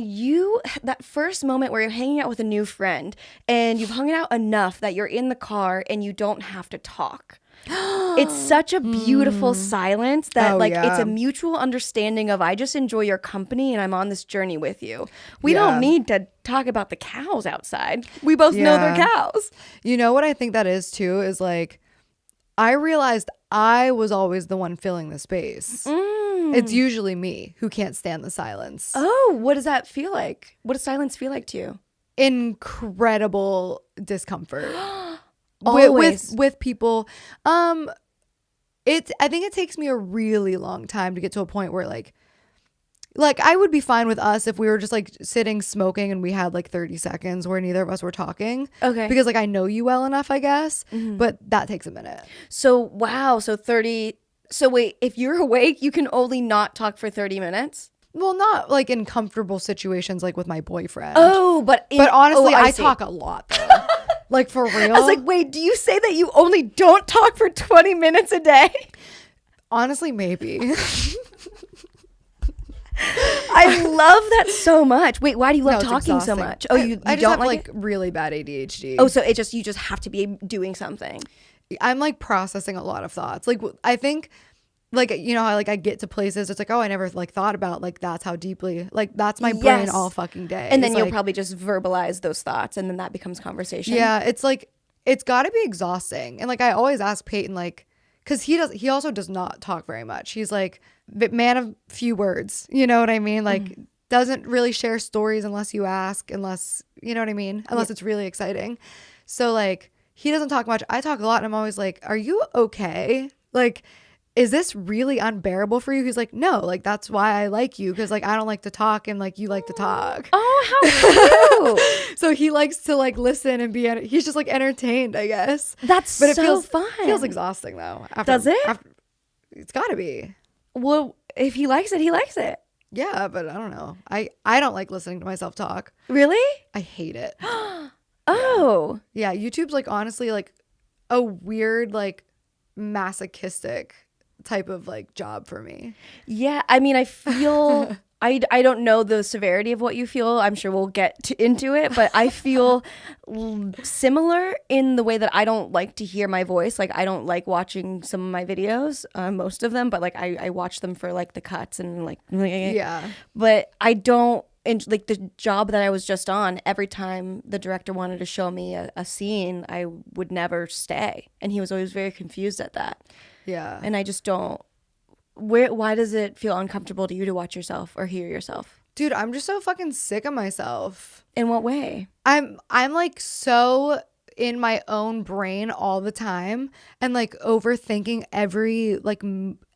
that first moment where you're hanging out with a new friend and you've hung out enough that you're in the car and you don't have to talk. It's such a beautiful silence that it's a mutual understanding of I just enjoy your company and I'm on this journey with you. We don't need to talk about the cows outside. We both know they're cows. You know what I think that is too is like I realized I was always the one filling the space. It's usually me who can't stand the silence. Oh, what does that feel like? What does silence feel like to you? Incredible discomfort. Always. With people. I think it takes me a really long time to get to a point where like I would be fine with us if we were just like sitting smoking and we had like 30 seconds where neither of us were talking. Okay. Because like I know you well enough, I guess. But that takes a minute. So, wow. So 30. So wait, if you're awake, you can only not talk for 30 minutes? Well, not like in comfortable situations like with my boyfriend. Oh, but honestly, I see. talk a lot though. Like for real. I was like, wait, do you say that you only don't talk for 20 minutes a day? Honestly, maybe. I love that so much. Wait, why do you love No, it's talking so exhausting. much? Oh, you I just don't have like it? really bad ADHD. Oh, so you just have to be doing something. I'm like processing a lot of thoughts. Like I think like, you know how like I get to places, it's like, oh, I never like thought about like that's how deeply, like that's my brain all fucking day. And then It's you'll like, probably just verbalize those thoughts and then that becomes conversation. yeah, it's like, it's got to be exhausting. And like I always ask Peyton, like, because he also does not talk very much. He's like man of few words, you know what I mean? Like doesn't really share stories unless you ask, unless, you know what I mean? Unless it's really exciting. So like he doesn't talk much. I talk a lot and I'm always like, are you okay? Like, is this really unbearable for you? He's like, no, like that's why I like you, because like I don't like to talk and like you like to talk. Oh, how cute. So he likes to like listen and he's just like entertained, I guess. That's But it so feels fun. Feels exhausting though. Does it? It's got to be. Well, if he likes it, he likes it. Yeah, but I don't know. I don't like listening to myself talk. Really? I hate it. Oh. Yeah, YouTube's like honestly like a weird like masochistic type of like job for me. Yeah, I mean, I feel I don't know the severity of what you feel. I'm sure we'll get into it, but I feel similar in the way that I don't like to hear my voice. Like I don't like watching some of my videos, most of them, but like I watch them for like the cuts and like Yeah. But I don't. And like the job that I was just on, every time the director wanted to show me a scene, I would never stay, and he was always very confused at that. Yeah. And I just don't. Why does it feel uncomfortable to you to watch yourself or hear yourself? Dude, I'm just so fucking sick of myself. In what way? I'm like so in my own brain all the time and like overthinking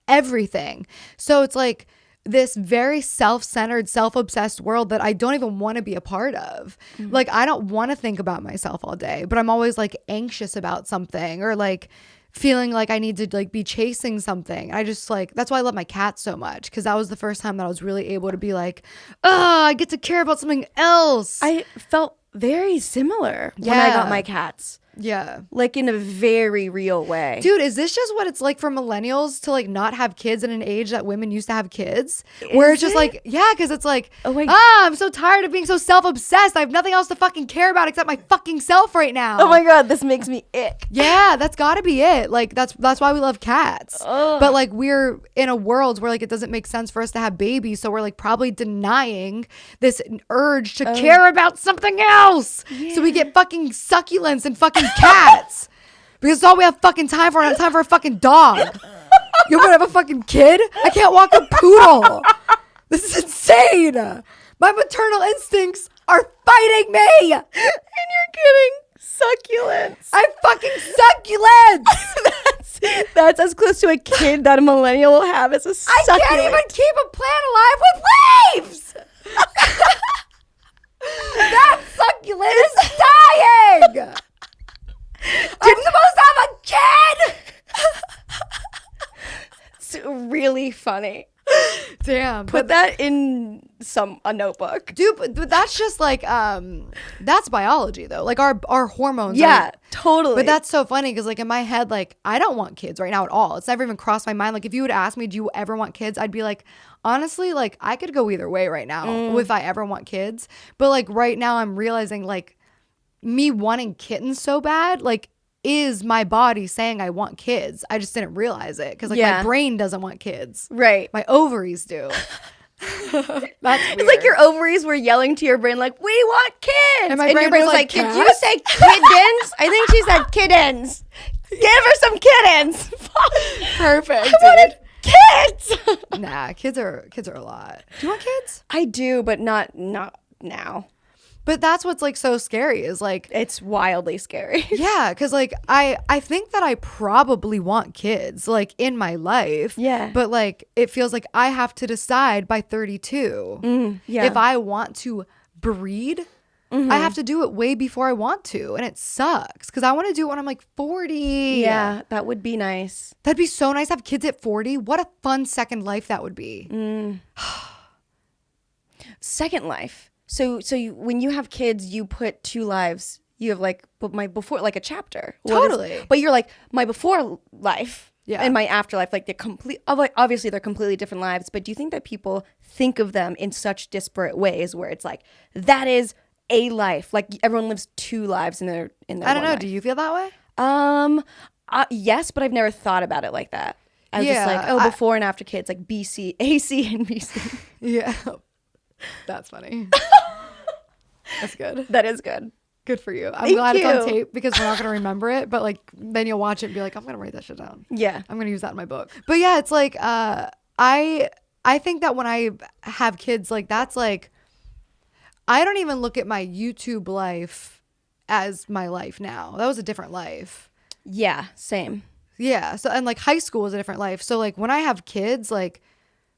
everything. So it's like this very self-centered, self-obsessed world that I don't even want to be a part of. Like I don't want to think about myself all day, but I'm always like anxious about something or like feeling like I need to like be chasing something. I just like, that's why I love my cat so much, because that was the first time that I was really able to be like, oh, I get to care about something else. I felt very similar when I got my cats. Yeah. Like in a very real way. Dude, is this just what it's like for millennials to like not have kids in an age that women used to have kids? Where it's just like, yeah, because it's like, I'm so tired of being so self-obsessed. I have nothing else to fucking care about except my fucking self right now. Oh my God, this makes me ick. Yeah, that's gotta be it. Like that's why we love cats. Ugh. But like we're in a world where like it doesn't make sense for us to have babies, so we're like probably denying this urge to care about something else. Yeah. So we get fucking succulents and fucking cats because it's all we have fucking time for. I don't have time for a fucking dog. You want to have a fucking kid? I can't walk a poodle. This is insane. My maternal instincts are fighting me. And you're getting succulents. I'm fucking succulents. That's as close to a kid that a millennial will have as a succulent. I can't even keep a plant alive with leaves. That succulent is dying. I'm supposed to have a kid. It's really funny. Damn. Put that in a notebook. Dude, but that's just like that's biology though. Like our hormones. Yeah, totally. But that's so funny because like in my head, like I don't want kids right now at all. It's never even crossed my mind. Like if you would ask me, do you ever want kids? I'd be like, honestly, like I could go either way right now if I ever want kids. But like right now I'm realizing like me wanting kittens so bad, like is my body saying I want kids. I just didn't realize it because like my brain doesn't want kids. Right. My ovaries do. That's weird. It's like your ovaries were yelling to your brain like, we want kids. And my your brain was like, did you say kittens? I think she said kittens. Give her some kittens. Perfect. I wanted Kids. Nah, kids are a lot. Do you want kids? I do, but not now. But that's what's like so scary is like, It's wildly scary. yeah, because like I think that I probably want kids like in my life. Yeah. But like it feels like I have to decide by 32 yeah. if I want to breed. I have to do it way before I want to, and it sucks because I want to do it when I'm like 40. Yeah, that would be nice. That'd be so nice to have kids at 40. What a fun second life that would be. Second life. So when you have kids, you put 2 lives. You have like, but my before, like a chapter. Totally. But you're like my before life. Yeah. And my afterlife, like obviously they're completely different lives. But do you think that people think of them in such disparate ways, where it's like that is a life, like everyone lives 2 lives in their I don't know. life. Do you feel that way? Yes, but I've never thought about it like that. I was just Yeah, like, before and after kids, like BC, AC, and BC. Yeah. That's funny. That's good. That is good. Good for you. I'm Thank glad it's on you. tape because we're not going to remember it. But like, then you'll watch it and be like, I'm going to write that shit down. Yeah. I'm going to use that in my book. But yeah, it's like, I think that when I have kids, like that's like, I don't even look at my YouTube life as my life now. That was a different life. Yeah, same. Yeah. So, and like high school was a different life. So like when I have kids, like,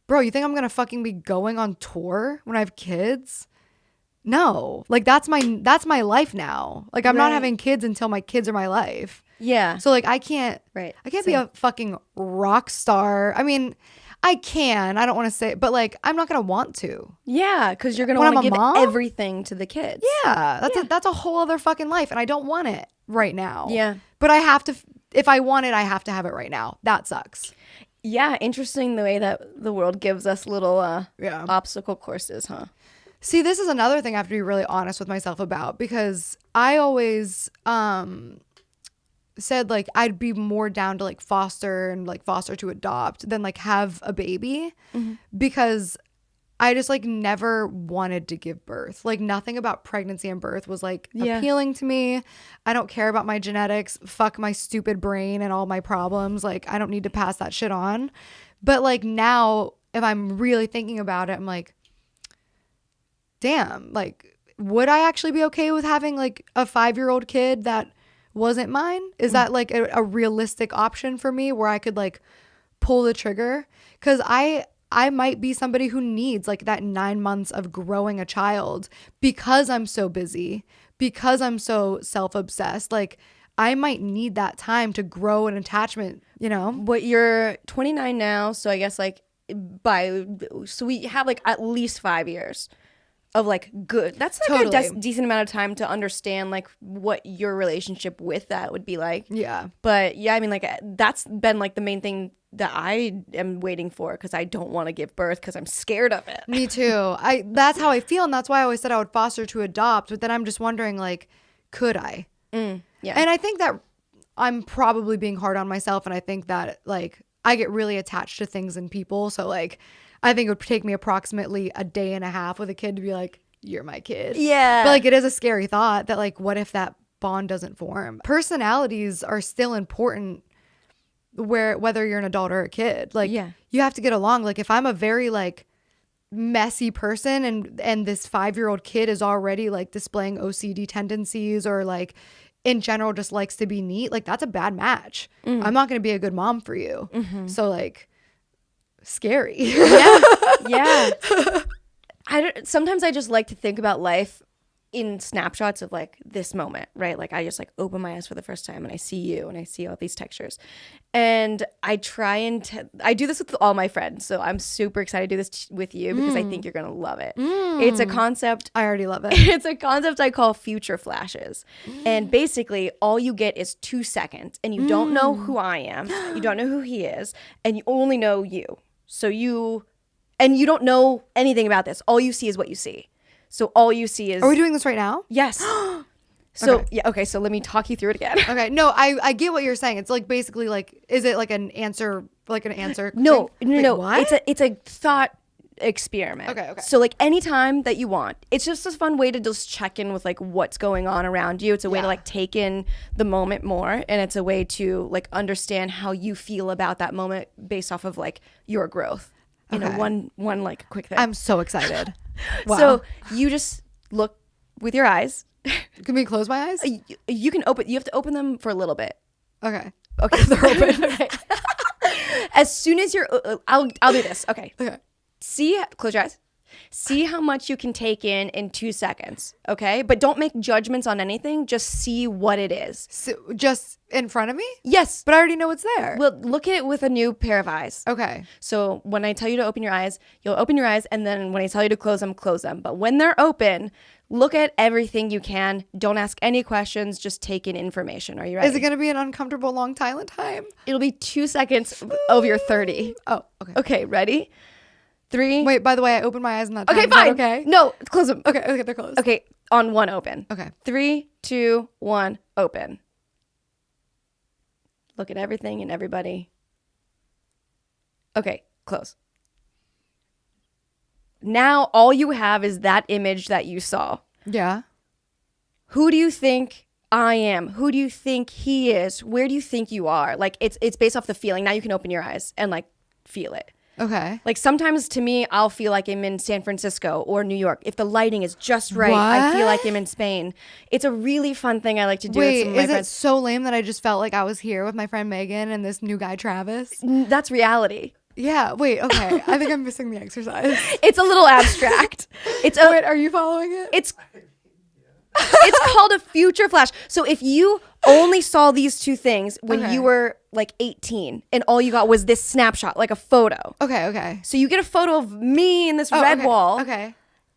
bro, you think I'm going to fucking be going on tour when I have kids? No. Like that's my life now. Like I'm not Right. having kids until my kids are my life. Yeah. So like I can't Right. be a fucking rock star. I mean, I can. I don't want to say, but like I'm not going to want to. Yeah, because you're gonna When want to I'm a give mom? everything to the kids. Yeah. That's a whole other fucking life and I don't want it right now. Yeah. But I have to if I want it, I have to have it right now. That sucks. Yeah, interesting the way that the world gives us little Yeah. obstacle courses, huh? See, this is another thing I have to be really honest with myself about because I always said like I'd be more down to like foster and like foster to adopt than like have a baby because I just like never wanted to give birth. Like nothing about pregnancy and birth was like Yeah. appealing to me. I don't care about my genetics. Fuck my stupid brain and all my problems. Like I don't need to pass that shit on. But like now if I'm really thinking about it, I'm like, damn, like would I actually be okay with having like a 5-year-old kid that wasn't mine? Is that like a realistic option for me where I could like pull the trigger? Because I might be somebody who needs like that 9 months of growing a child because I'm so busy, because I'm so self-obsessed. Like I might need that time to grow an attachment, you know? But you're 29 now, so I guess like so we have like at least 5 years of like good. That's like Totally. a decent amount of time to understand like what your relationship with that would be like. Yeah. But yeah, I mean like that's been like the main thing that I am waiting for because I don't want to give birth because I'm scared of it. Me too. That's how I feel, and that's why I always said I would foster to adopt. But then I'm just wondering, like, could I? Yeah. And I think that I'm probably being hard on myself, and I think that like I get really attached to things and people. So like, I think it would take me approximately a day and a half with a kid to be like, "You're my kid." Yeah. But like, it is a scary thought that like, what if that bond doesn't form? Personalities are still important. Whether you're an adult or a kid, like Yeah. you have to get along. Like if I'm a very like messy person and this 5-year-old kid is already like displaying OCD tendencies or like in general just likes to be neat, like that's a bad match. I'm not going to be a good mom for you. So like scary. Yeah. Sometimes I just like to think about life in snapshots of like this moment, right? Like I just like open my eyes for the first time and I see you and I see all these textures. And I try and I do this with all my friends. So I'm super excited to do this with you because I think you're going to love it. It's a concept. I already love it. It's a concept I call future flashes. And basically all you get is 2 seconds and you don't know who I am. You don't know who he is. And you only know you. So you don't know anything about this. All you see is what you see. So all you see is... Are we doing this right now? Yes. So, Okay. yeah, okay, so let me talk you through it again. Okay. No, I get what you're saying. It's like basically like, is it like an answer No, thing? no, Wait, no. What? It's a thought experiment. Okay. So like anytime that you want, it's just a fun way to just check in with like what's going on around you. It's a way to like take in the moment more, and it's a way to like understand how you feel about that moment based off of like your growth. You know, one like quick thing. I'm so excited. Wow. So you just look with your eyes. Can we close my eyes? You can open. You have to open them for a little bit. Okay. Okay, they're open. Okay. As soon as you're, I'll do this. Okay. Close your eyes. See how much you can take in 2 seconds. Okay, but don't make judgments on anything. Just see what it is. So just in front of me? Yes, But I already know it's there. well, look at it with a new pair of eyes. Okay. So when I tell you to open your eyes, you'll open your eyes, and then when I tell you to close them, close them. But when they're open, look at everything you can. Don't ask any questions. Just take in information. Are you ready? Is it going to be an uncomfortable long silent time? It'll be 2 seconds of your 30. Oh, okay. Okay, ready? 3. Wait, by the way, I opened my eyes in that time. Okay, Is that fine. okay? No, close them. Okay, they're closed. Okay, on 1, open. Okay. 3, 2, 1, open. Look at everything and everybody. Okay, close. Now all you have is that image that you saw. Yeah. Who do you think I am? Who do you think he is? Where do you think you are? Like it's based off the feeling. Now you can open your eyes and like feel it. Okay. Like sometimes to me, I'll feel like I'm in San Francisco or New York. If the lighting is just right, I feel like I'm in Spain. It's a really fun thing I like to do with Wait, some of my is it friends. so lame that I just felt like I was here with my friend Megan and this new guy Travis? That's reality. Yeah. Wait. Okay. I think I'm missing the exercise. It's a little abstract. It's a, Wait, are you following it? it's called a future flash. So if you only saw these two things when Okay. you were like 18 and all you got was this snapshot, like a photo. Okay. So you get a photo of me in this red okay. wall. Okay.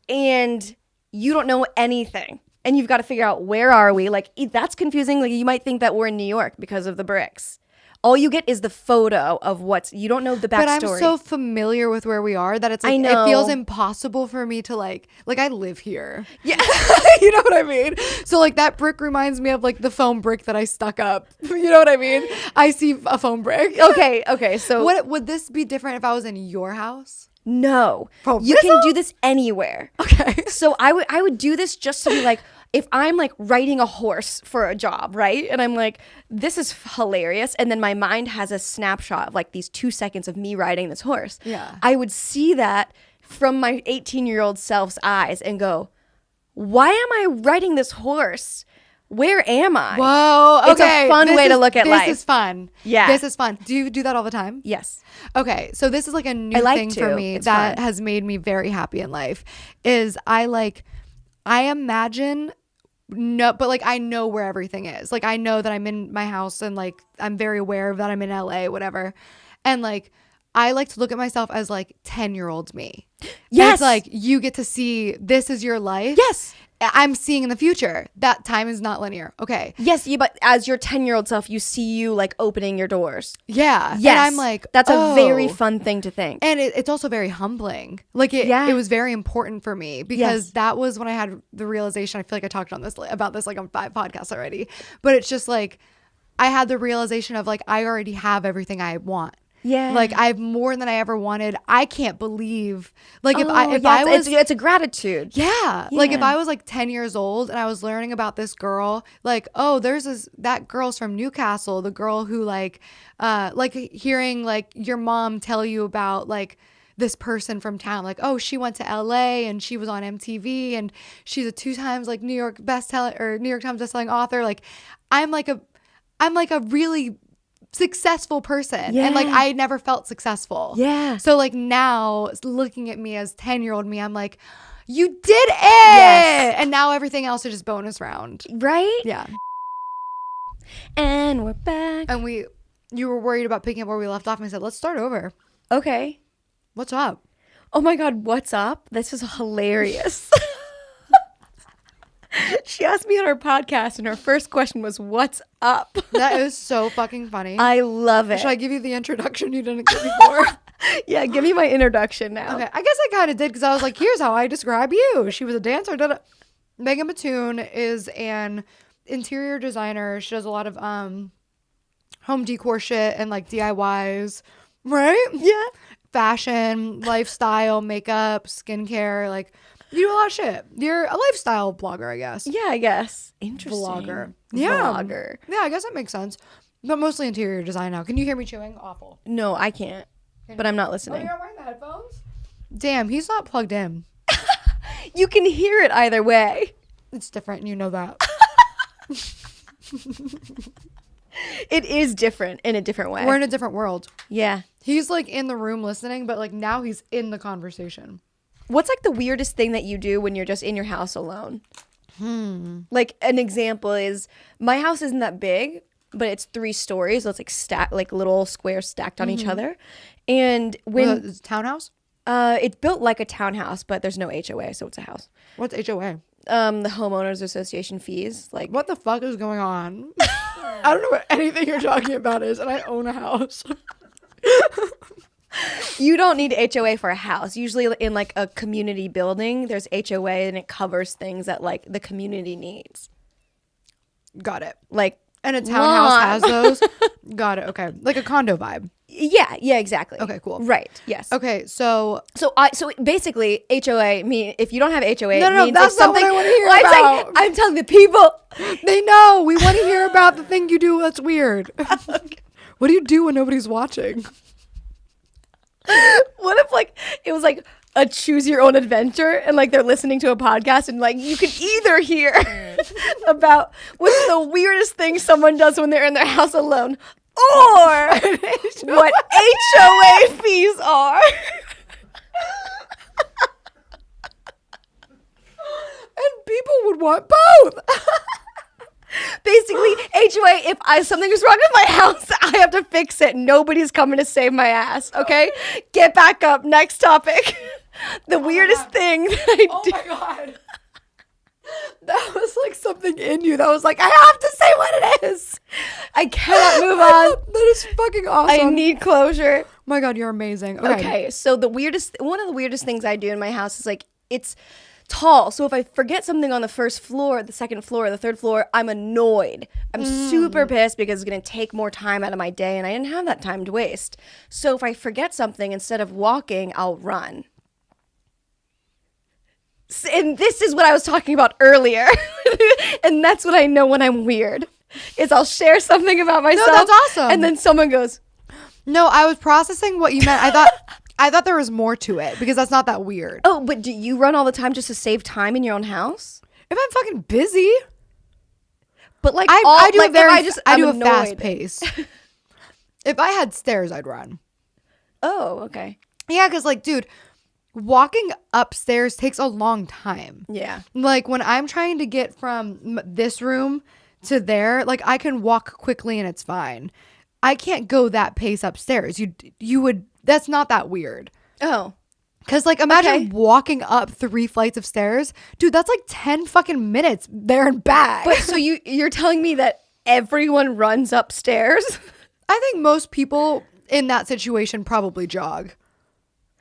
And you don't know anything. And you've got to figure out where are we? Like that's confusing. Like you might think that we're in New York because of the bricks. All you get is the photo of you don't know the backstory. But I'm so familiar with where we are that it's like I know. it feels impossible for me to like I live here. Yeah. You know what I mean? So like that brick reminds me of like the foam brick that I stuck up. You know what I mean? I see a foam brick. Okay. So What would this be different if I was in your house? no, For you real? can do this anywhere. Okay. So I would do this just to be like, if I'm like riding a horse for a job, right? And I'm like, this is hilarious. And then my mind has a snapshot of like these 2 seconds of me riding this horse. Yeah. I would see that from my 18-year-old self's eyes and go, why am I riding this horse? Where am I? Whoa. It's a fun way to look at life. This is fun. Yeah. This is fun. Do you do that all the time? Yes. Okay, so this is like a new like thing to. for me It's that fun. has made me very happy in life is I imagine but like I know where everything is. Like I know that I'm in my house and like I'm very aware that I'm in LA, whatever. And like I like to look at myself as like 10-year-old me. Yes. It's like you get to see this is your life. Yes. I'm seeing in the future. That time is not linear. Okay. Yes, but as your 10-year-old self, you see you like opening your doors. Yeah. Yes. And I'm like, that's a very oh. fun thing to think. And it's also very humbling. Like it was very important for me because that was when I had the realization. I feel like I talked about this like on 5 podcasts already, but it's just like I had the realization of like I already have everything I want. Yeah. Like I have more than I ever wanted. I can't believe like if Oh, I was it's a gratitude. yeah. Like if I was like 10 years old and I was learning about this girl, like, oh, that girl's from Newcastle, the girl who like hearing like your mom tell you about like this person from town, like, oh, she went to LA and she was on MTV and she's a 2 times like New York Times bestselling author. Like I'm like a really successful person. Yeah. And like I never felt successful. Yeah. So like now looking at me as 10-year-old me, I'm like, you did it. Yes. And now everything else is just bonus round. Right? Yeah. And we're back. And you were worried about picking up where we left off and I said, let's start over. Okay. What's up? Oh my God, what's up? This is hilarious. She asked me on our podcast and her first question was, what's up? That is so fucking funny. I love it. Should I give you the introduction you didn't get before? Yeah, give me my introduction now. Okay. I guess I kind of did because I was like, here's how I describe you. She was a dancer. Megan Batoon is an interior designer. She does a lot of home decor shit and like DIYs. Right? Yeah. fashion, lifestyle, makeup, skincare. Like, you do a lot of shit. You're a lifestyle blogger, I guess. Yeah, I guess. Interesting. Vlogger. Vlogger. Yeah, I guess that makes sense. But mostly interior design now. Can you hear me chewing? Awful. No, I can't. But I'm not Oh, listening. you're not wearing the headphones? Damn, he's not plugged in. You can hear it either way. It's different, and you know that. It is different in a different way. We're in a different world. Yeah. He's like in the room listening, but like now he's in the conversation. What's like the weirdest thing that you do when you're just in your house alone? Like an example is my house isn't that big, but it's 3 stories. So it's like like little squares stacked on each other. And when It's a townhouse? it's built like a townhouse, but there's no HOA, so it's a house. What's HOA? The homeowners association fees, like What the fuck is going on? I don't know what anything you're talking about is, and I own a house. you don't need HOA for a house. Usually in like a community building, there's HOA and it covers things that like the community needs. Got it. Like And a townhouse lawn. has those? Got it. Okay. Like a condo vibe. yeah, exactly. Okay, cool. Right. Yes. Okay, so So basically HOA mean if you don't have HOA, No, it no, means that's if not what something I wanna hear I'm saying- about. I'm telling the people. they know. We want to hear about the thing you do that's weird. What do you do when nobody's watching? What if like it was like a choose your own adventure and like they're listening to a podcast and like you can either hear about what's the weirdest thing someone does when they're in their house alone or what HOA fees are. And people would want both. Basically, HOA, if something is wrong with my house, I have to fix it. Nobody's coming to save my ass, okay? Get back up. Next topic. The weirdest thing that I Oh do. my god. That was like something in you that was like, I have to say what it is. I cannot move on. That is fucking awesome. I need closure. Oh my god, you're amazing. Okay, so one of the weirdest things I do in my house is like, it's tall. So if I forget something on the first floor, the second floor, the third floor, I'm annoyed. I'm super pissed because it's going to take more time out of my day and I didn't have that time to waste. So if I forget something, instead of walking, I'll run. And this is what I was talking about earlier. And that's what I know when I'm weird. Is I'll share something about myself. that's awesome. And then someone goes, No, I was processing what you meant. I thought there was more to it because that's not that weird. oh, but do you run all the time just to save time in your own house? If I'm fucking busy, But like I do like, a very if I I'm do a annoyed. fast pace. If I had stairs, I'd run. Oh, okay. Yeah, because like, dude, walking upstairs takes a long time. Yeah. Like when I'm trying to get from this room to there, like I can walk quickly and it's fine. I can't go that pace upstairs. You would. That's not that weird. Oh. Cause like imagine Okay. walking up 3 flights of stairs, dude. That's like 10 fucking minutes there and back. But so you're telling me that everyone runs upstairs? I think most people in that situation probably jog,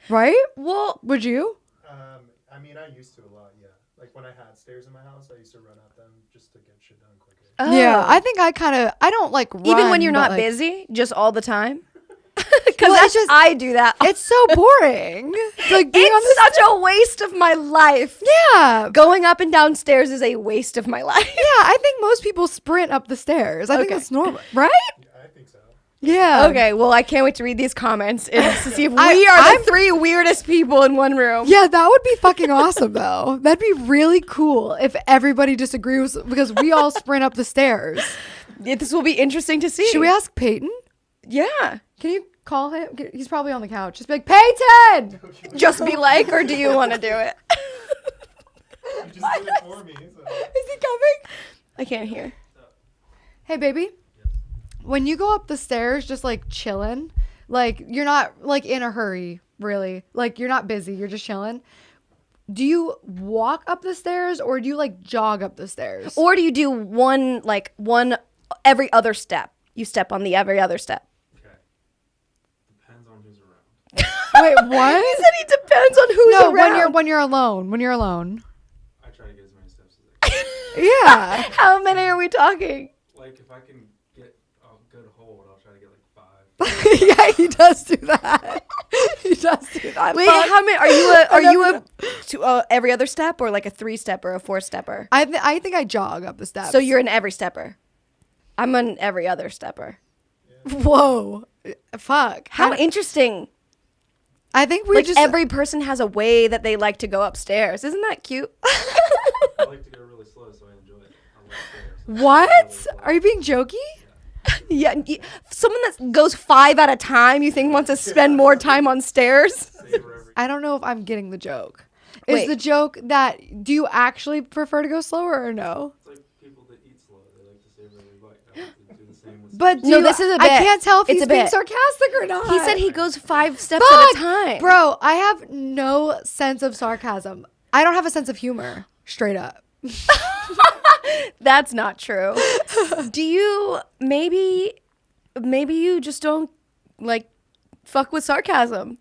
right? Well, Would you? I mean, I used to a lot, yeah. Like when I had stairs in my house, I used to run up them just to get shit done quicker. Yeah, I think I don't like run, even when you're but, not like, busy, just all the time. Because Well, it's that's just- I do that. It's so boring. Like being on It's the such a waste of my life. yeah. Going up and down stairs is a waste of my life. Yeah, I think most people sprint up the stairs. I think Okay. that's normal, right? Yeah, I think so. Yeah. Okay, well, I can't wait to read these comments and to see if I- we are I'm- the 3 weirdest people in one room. Yeah, that would be fucking awesome though. That'd be really cool if everybody disagrees because we all sprint up the stairs. This will be interesting to see. Should we ask Peyton? Yeah. Can you call him? He's probably on the couch. Just be like, Peyton! Just be like, or do you want to do it? You just did it for me. So. Is he coming? I can't hear. Hey, baby. When you go up the stairs, just like chilling, like you're not like in a hurry, really. Like you're not busy. You're just chilling. Do you walk up the stairs or do you like jog up the stairs? Or do you do one every other step? You step on the every other step. Okay. Depends on who's around. Wait, what? He said he depends on who's No, around. when you're alone. When you're alone. I try to get as many steps as I can. Yeah. How many are we talking? Like if I can get a good hold, I'll try to get like 5. Yeah, he does do that. He does do that. Wait, Fuck. how many are you every other step or like a 3-step or a 4-stepper? I think I jog up the steps. So you're an every stepper. I'm an every other stepper. Whoa. Fuck. How interesting. I think we Like just every person has a way that they like to go upstairs. Isn't that cute? I like to go really slow, so I enjoy it. I like stairs. What? Are you being jokey? Yeah. Someone that goes 5 at a time, you think wants to spend more time on stairs? Savor every. I don't know if I'm getting the joke. Is Wait. the joke that do you actually prefer to go slower or no? It's like people that eat slow. They like to savor every bite. I like to do the same with. But No, do this is a I bit. can't tell if It's he's a being bit. sarcastic or not. He said he goes 5 steps Fuck, at a time. Bro, I have no sense of sarcasm. I don't have a sense of humor. Straight up. That's not true. Do you maybe you just don't like fuck with sarcasm,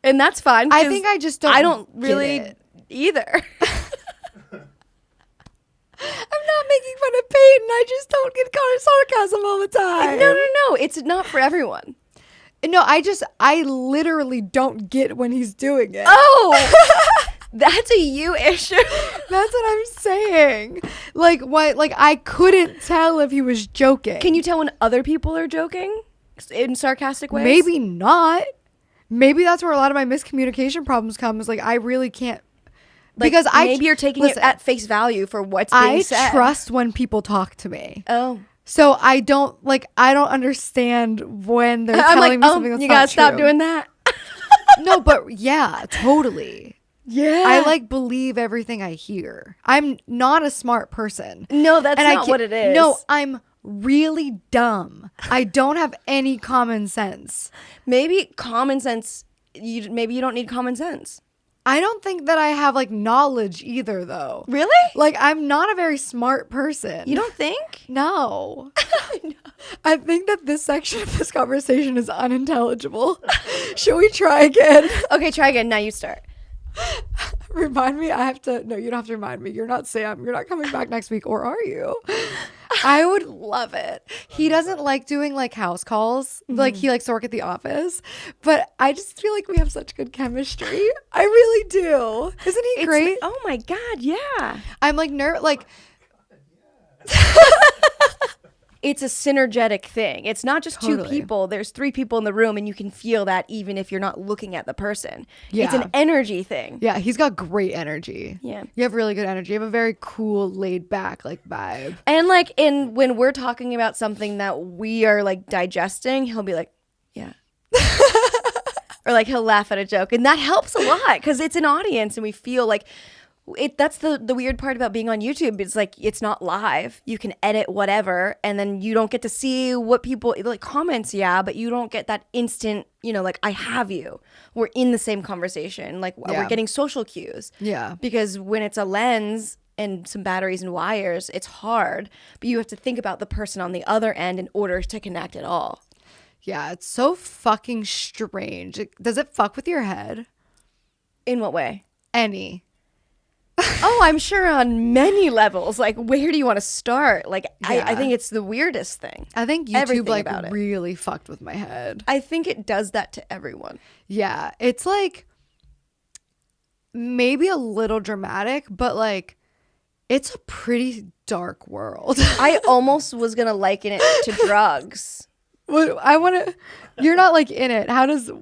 and that's fine. I 'cause think I just don't. I don't get really it. either. I'm not making fun of Peyton. I just don't get caught in sarcasm all the time. No. It's not for everyone. No, I literally don't get when he's doing it. Oh, that's a you issue. That's what I'm saying. Like what? Like I couldn't tell if he was joking. Can you tell when other people are joking in sarcastic ways? Maybe not. Maybe that's where a lot of my miscommunication problems come. Is like I really can't. Like, Because maybe you're taking listen, it at face value for what's being I said. trust when people talk to me. Oh, So I don't understand when they're I'm telling like, me something that's you not gotta stop true. doing that. No, but yeah, totally. Yeah, I like believe everything I hear. I'm not a smart person. No, that's And I not ca- what it is. No, I'm really dumb. I don't have any common sense. maybe common sense. Maybe you don't need common sense. I don't think that I have like knowledge either though. Really? Like I'm not a very smart person. You don't think? No. I think that this section of this conversation is unintelligible. Should we try again? Okay, try again. Now you start. Remind me. No, you don't have to remind me. You're not Sam. You're not coming back next week, or are you? I would love it. He doesn't like doing like house calls. Like he likes to work at the office. But I just feel like we have such good chemistry. I really do. Isn't he great? Oh my god, yeah. I'm like It's a synergetic thing. It's not just two Totally. people. There's 3 people in the room, and you can feel that even if you're not looking at the person. It's Yeah. an energy thing. yeah, he's got great energy. Yeah. You have really good energy. You have a very cool, laid back like vibe. And like when we're talking about something that we are like digesting, he'll be like, yeah. Or like he'll laugh at a joke. And that helps a lot because it's an audience and we feel like that's the weird part about being on YouTube. It's like it's not live. You can edit whatever and then you don't get to see what people like comments, yeah, but you don't get that instant, like I have you. We're in the same conversation. Like Yeah. we're getting social cues. Yeah. Because when it's a lens and some batteries and wires, it's hard. But you have to think about the person on the other end in order to connect it all. Yeah, it's so fucking strange. Does it fuck with your head? In what way? Any. Oh, I'm sure on many levels. Like, where do you want to start? Like, Yeah. I think it's the weirdest thing. I think YouTube Everything like about it. really fucked with my head. I think it does that to everyone. Yeah, it's like maybe a little dramatic, but like it's a pretty dark world. I almost was going to liken it to drugs. I want to. You're not like in it.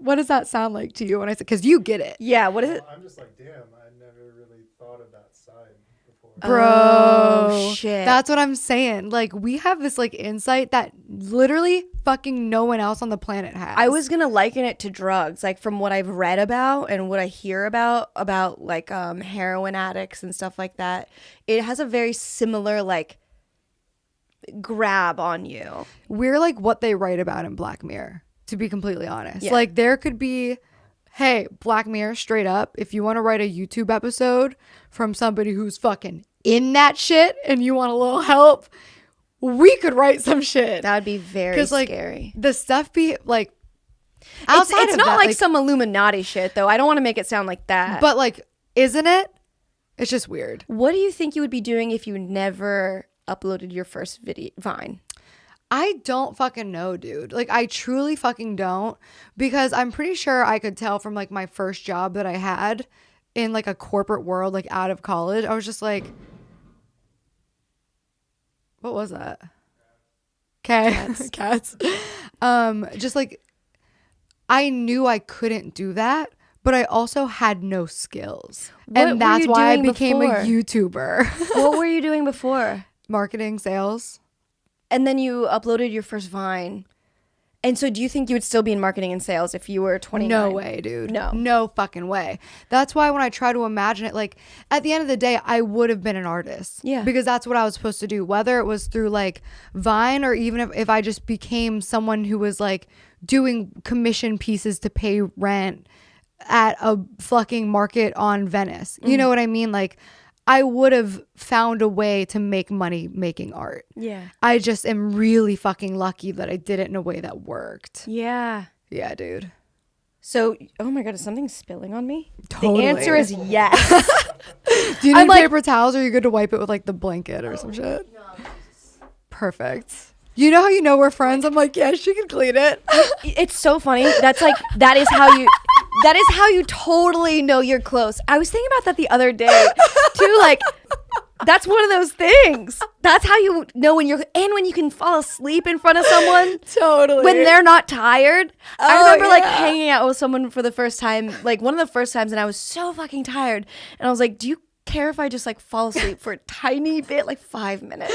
What does that sound like to you when I say? Because you get it, Yeah, what is it? I'm just like, damn, I never really thought of that side before. bro. Oh, shit. That's what I'm saying. Like we have this like insight that literally fucking no one else on the planet has. I was gonna liken it to drugs, like from what I've read about and what I hear about like heroin addicts and stuff like that. It has a very similar like grab on you. We're like what they write about in Black Mirror, to be completely honest. Yeah. Like there could be, hey, Black Mirror, straight up, if you want to write a YouTube episode from somebody who's fucking in that shit and you want a little help, we could write some shit. That would be very 'Cause, like, scary. the stuff be like It's outside of not that, like some Illuminati shit though. I don't want to make it sound like that. but like, isn't it? It's just weird. What do you think you would be doing if you never uploaded your first video Vine? I don't fucking know, dude. Like, I truly fucking don't, because I'm pretty sure I could tell from like my first job that I had in like a corporate world, like out of college. I was just like, what was that? Cats. Cats. Just like, I knew I couldn't do that, but I also had no skills. What And that's were you why I doing became before? a YouTuber. What were you doing before? Marketing, sales. And then you uploaded your first Vine. And so do you think you would still be in marketing and sales if you were 29? No way, dude. No. No fucking way. That's why when I try to imagine it, like, at the end of the day, I would have been an artist. Yeah. Because that's what I was supposed to do. Whether it was through like Vine, or even if I just became someone who was like doing commission pieces to pay rent at a fucking market on Venice. You know what I mean? Like, I would have found a way to make money making art. Yeah. I just am really fucking lucky that I did it in a way that worked. Yeah. Yeah, dude. So, oh my God, is something spilling on me? Totally. The answer is yes. Do you I'm need like- paper towels, or are you good to wipe it with like the blanket or some shit? Perfect. You know how you know we're friends? I'm like, yeah, she can clean it. It's so funny. That is how you totally know you're close. I was thinking about that the other day too. Like, that's one of those things. That's how you know when you can fall asleep in front of someone. Totally. When they're not tired. I Oh, remember like yeah. hanging out with someone for the first time, like one of the first times, and I was so fucking tired. And I was like, do you care if I just like fall asleep for a tiny bit, like 5 minutes?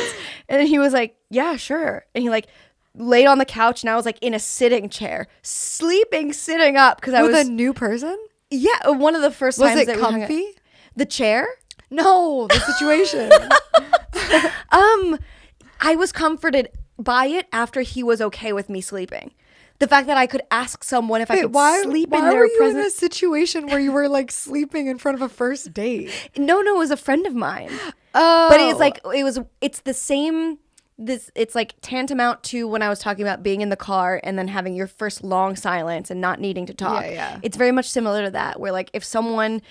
And he was like, yeah, sure. And he like laid on the couch, and I was like in a sitting chair, sitting up, because I with was a new person? yeah, one of the first Was times it that we hung out. comfy? The chair? No, the situation. I was comforted by it after he was okay with me sleeping. The fact that I could ask someone if I Wait, could why sleep in were their you in a presence. situation where you were like sleeping in front of a first date? No, it was a friend of mine. Oh, But it's like it's the same. It's like tantamount to when I was talking about being in the car and then having your first long silence and not needing to talk. Yeah. It's very much similar to that, where like if someone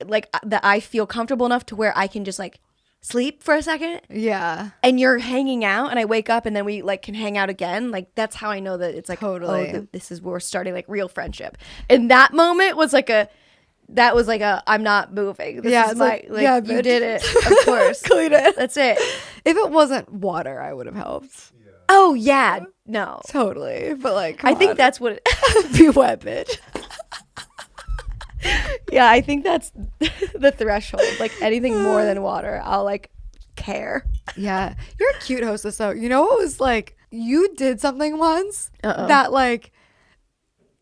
like that I feel comfortable enough to where I can just like sleep for a second, yeah. and you're hanging out, and I wake up, and then we like can hang out again. Like that's how I know that it's like Totally. oh, this is where we're starting like real friendship. And that moment was like I'm not moving. This Yeah, is it's my like, like yeah, you bitch. did it. Of course. Clean it. That's it. If it wasn't water, I would have helped. Oh yeah, no. Totally. But like, I think on. that's what Be wet, bitch. yeah, I think that's the threshold. Like anything more than water, I'll like care. Yeah. You're a cute hostess though. You know what was like, you did something once that like,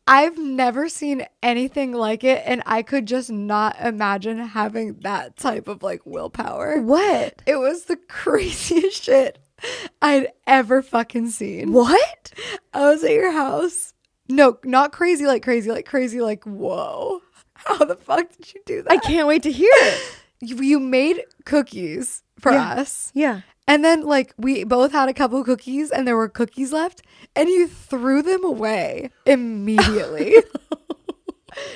I've never seen anything like it, and I could just not imagine having that type of like willpower. What? It was the craziest shit I'd ever fucking seen. What? I was at your house. No, not crazy, like whoa. How the fuck did you do that? I can't wait to hear it. You made cookies for us. Yeah. And then like we both had a couple cookies, and there were cookies left, and you threw them away immediately.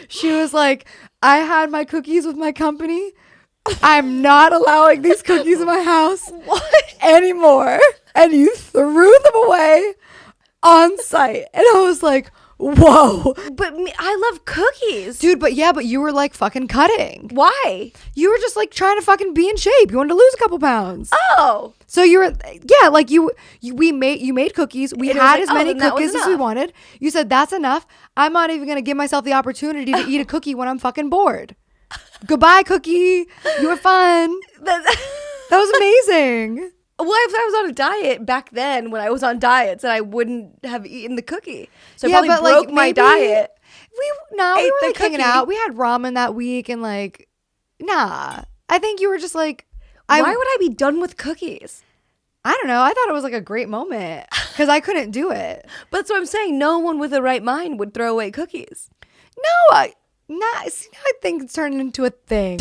She was like, I had my cookies with my company. I'm not allowing these cookies in my house anymore. And you threw them away on site. And I was like, whoa. But I love cookies. Dude, but you were like fucking cutting. Why? You were just like trying to fucking be in shape. You wanted to lose a couple pounds. Oh. So you were, yeah, like you made cookies. We And it had was as like, many then that was cookies as we enough. wanted. You said, that's enough. I'm not even going to give myself the opportunity to eat a cookie when I'm fucking bored. Goodbye, cookie. You were fun. That was amazing. Well, if I was on a diet back then, when I was on diets, and I wouldn't have eaten the cookie. So I probably broke my diet. We Ate were the like hanging cookie. out. We had ramen that week, and like, nah. I think you were just like, Why would I be done with cookies? I don't know. I thought it was like a great moment because I couldn't do it. But that's what I'm saying. No one with a right mind would throw away cookies. No, see, now I think it's turned into a thing.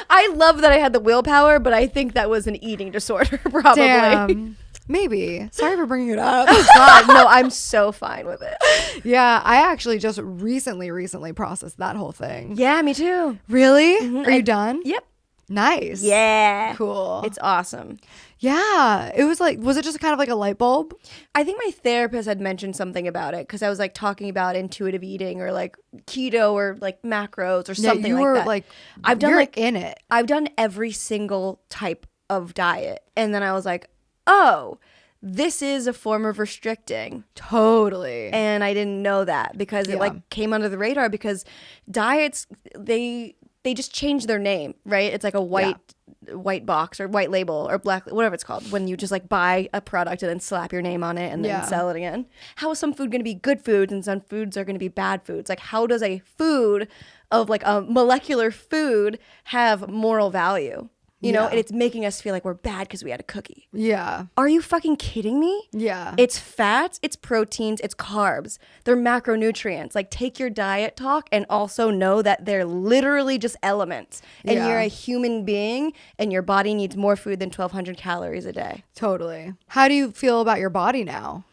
I love that I had the willpower, but I think that was an eating disorder, probably. Damn. Maybe. Sorry for bringing it up. God, no, I'm so fine with it. Yeah, I actually just recently processed that whole thing. Yeah, me too. Really? Are you done? Yep. Nice. Yeah. Cool. It's awesome. Yeah. It was like, was it just kind of like a light bulb? I think my therapist had mentioned something about it because I was like talking about intuitive eating or like keto or like macros or something you like were that. like, I've done you're like in it. I've done every single type of diet. And then I was like, oh, this is a form of restricting. Totally. And I didn't know that because it like came under the radar because diets, they just changed their name, right? It's like a white box or white label or black, whatever it's called, when you just like buy a product and then slap your name on it and then sell it again. How is some food going to be good foods and some foods are going to be bad foods? Like how does a food of like a molecular food have moral value? You know, and it's making us feel like we're bad because we had a cookie. Yeah. Are you fucking kidding me? Yeah. It's fats, it's proteins, it's carbs. They're macronutrients. Like take your diet talk and also know that they're literally just elements. And you're a human being and your body needs more food than 1,200 calories a day. Totally. How do you feel about your body now?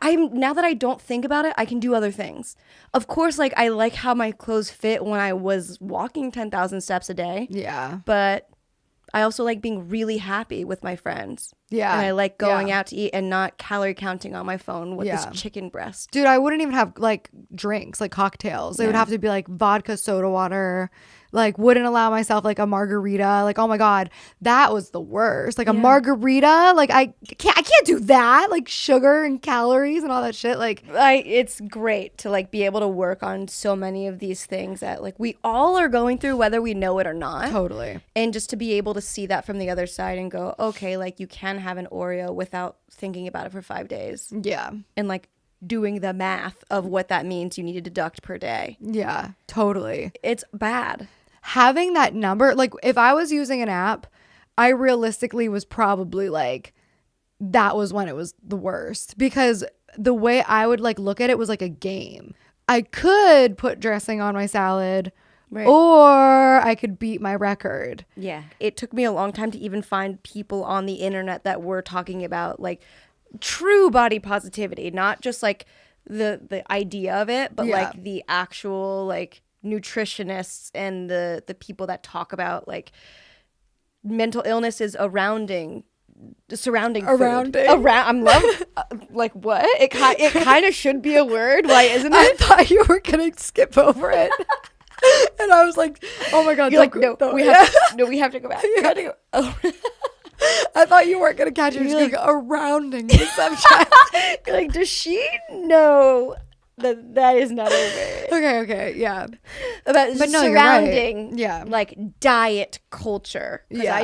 I'm now that I don't think about it, I can do other things. Of course, like I like how my clothes fit when I was walking 10,000 steps a day. Yeah. But I also like being really happy with my friends. Yeah. And I like going out to eat and not calorie counting on my phone with this Yeah. chicken breast. Dude, I wouldn't even have like drinks, like cocktails. It would have to be like vodka, soda water. Like wouldn't allow myself like a margarita. Like, oh my God, that was the worst. Like a margarita. Like I can't do that. Like sugar and calories and all that shit. Like It's great to like be able to work on so many of these things that like we all are going through, whether we know it or not. totally. And just to be able to see that from the other side and go, okay, like you can have an Oreo without thinking about it for 5 days. Yeah. And like doing the math of what that means you need to deduct per day. Yeah, totally. It's bad. Having that number, like if I was using an app, I realistically was probably like, that was when it was the worst, because the way I would like look at it was like a game. I could put dressing on my salad, Right. or I could beat my record. Yeah. It took me a long time to even find people on the internet that were talking about like true body positivity, not just like the idea of it, but like the actual like nutritionists and the people that talk about like mental illnesses surrounding food. I'm loving like what it kind of should be a word. Why isn't it? I thought you were gonna skip over it. And I was like, oh my God. You're like, no, we have to go back. We have to go. Oh. I thought you weren't gonna catch it. You're just like, surrounding the subject. You're like, does she know that is not a word? Okay, yeah. But no, you're surrounding right. Yeah. like diet culture. 'Cause Yeah.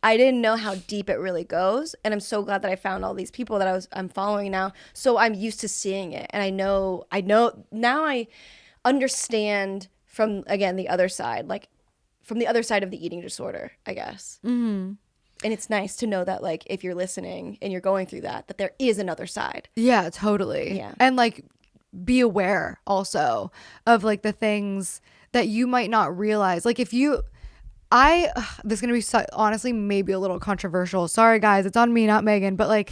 I didn't know how deep it really goes, and I'm so glad that I found all these people that I'm following now. So I'm used to seeing it, and I know now I understand from again the other side, like from the other side of the eating disorder, I guess. Mm-hmm. And it's nice to know that like if you're listening and you're going through that there is another side. Yeah, totally. Yeah. And like be aware also of like the things that you might not realize. Like if this is gonna be honestly maybe a little controversial. Sorry guys, it's on me, not Megan. But like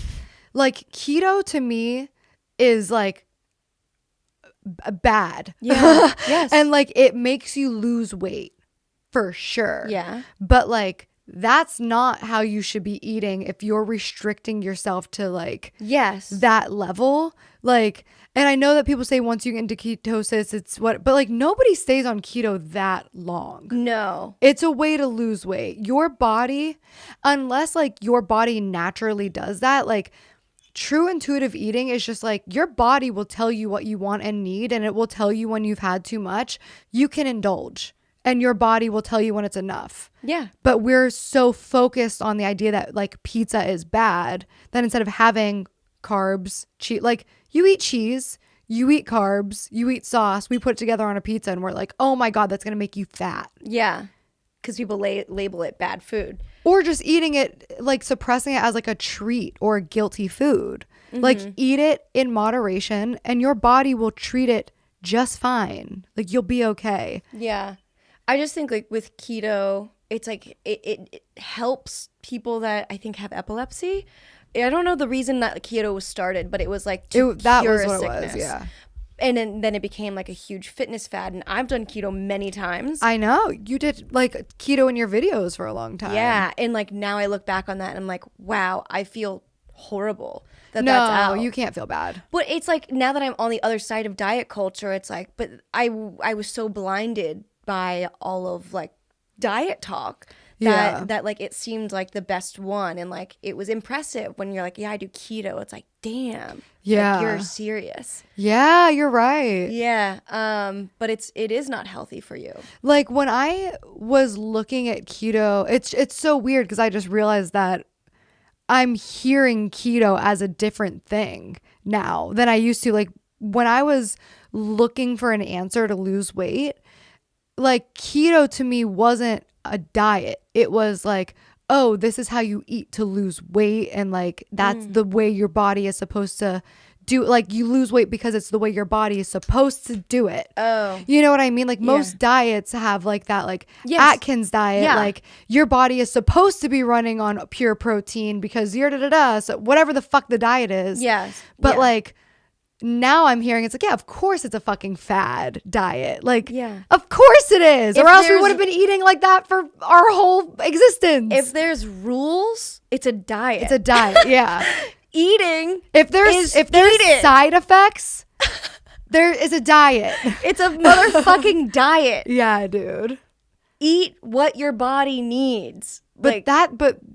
keto to me is like bad. Yeah. Yes. And like it makes you lose weight for sure. Yeah. But like that's not how you should be eating if you're restricting yourself to like Yes. that level. Like, and I know that people say once you get into ketosis, but like nobody stays on keto that long. No. It's a way to lose weight. Your body, unless like your body naturally does that, like true intuitive eating is just like your body will tell you what you want and need, and it will tell you when you've had too much. You can indulge, and your body will tell you when it's enough. Yeah. But we're so focused on the idea that like pizza is bad that instead of having carbs, like you eat cheese, you eat carbs, you eat sauce, we put it together on a pizza and we're like, oh my God, that's going to make you fat. Yeah. Because people label it bad food. Or just eating it, like suppressing it as like a treat or a guilty food. Mm-hmm. Like eat it in moderation and your body will treat it just fine. Like you'll be okay. Yeah. I just think like with keto, it's like it helps people that I think have epilepsy. I don't know the reason that keto was started, but it was like to That cure was what sickness. it was, yeah. And then it became like a huge fitness fad, and I've done keto many times. I know. You did like keto in your videos for a long time. Yeah, and like now I look back on that and I'm like, wow, I feel horrible that No, that's out. you can't feel bad. But it's like now that I'm on the other side of diet culture, it's like, but I was so blinded by all of like diet talk that like it seemed like the best one, and like it was impressive when you're like, yeah, I do keto. It's like, damn, Yeah. like, you're serious. Yeah, you're right. Yeah, but it is not healthy for you. Like when I was looking at keto, it's so weird because I just realized that I'm hearing keto as a different thing now than I used to. Like when I was looking for an answer to lose weight, like keto to me wasn't a diet. It was like, oh, this is how you eat to lose weight, and like that's the way your body is supposed to do, like you lose weight because it's the way your body is supposed to do it. Oh. You know what I mean? Like most diets have like that, like Yes. Atkins diet, Yeah. like your body is supposed to be running on pure protein because you're so whatever the fuck the diet is. Yes. But Yeah. like now I'm hearing it's like, yeah, of course it's a fucking fad diet. Like, Yeah. of course it is. If Or else we there's- would have been eting like that for our whole existence. If there's rules, it's a diet. It's a diet, yeah. Eating. If there's Eat it. side effects, there is a diet. It's a motherfucking diet. Yeah, dude. Eat what your body needs. But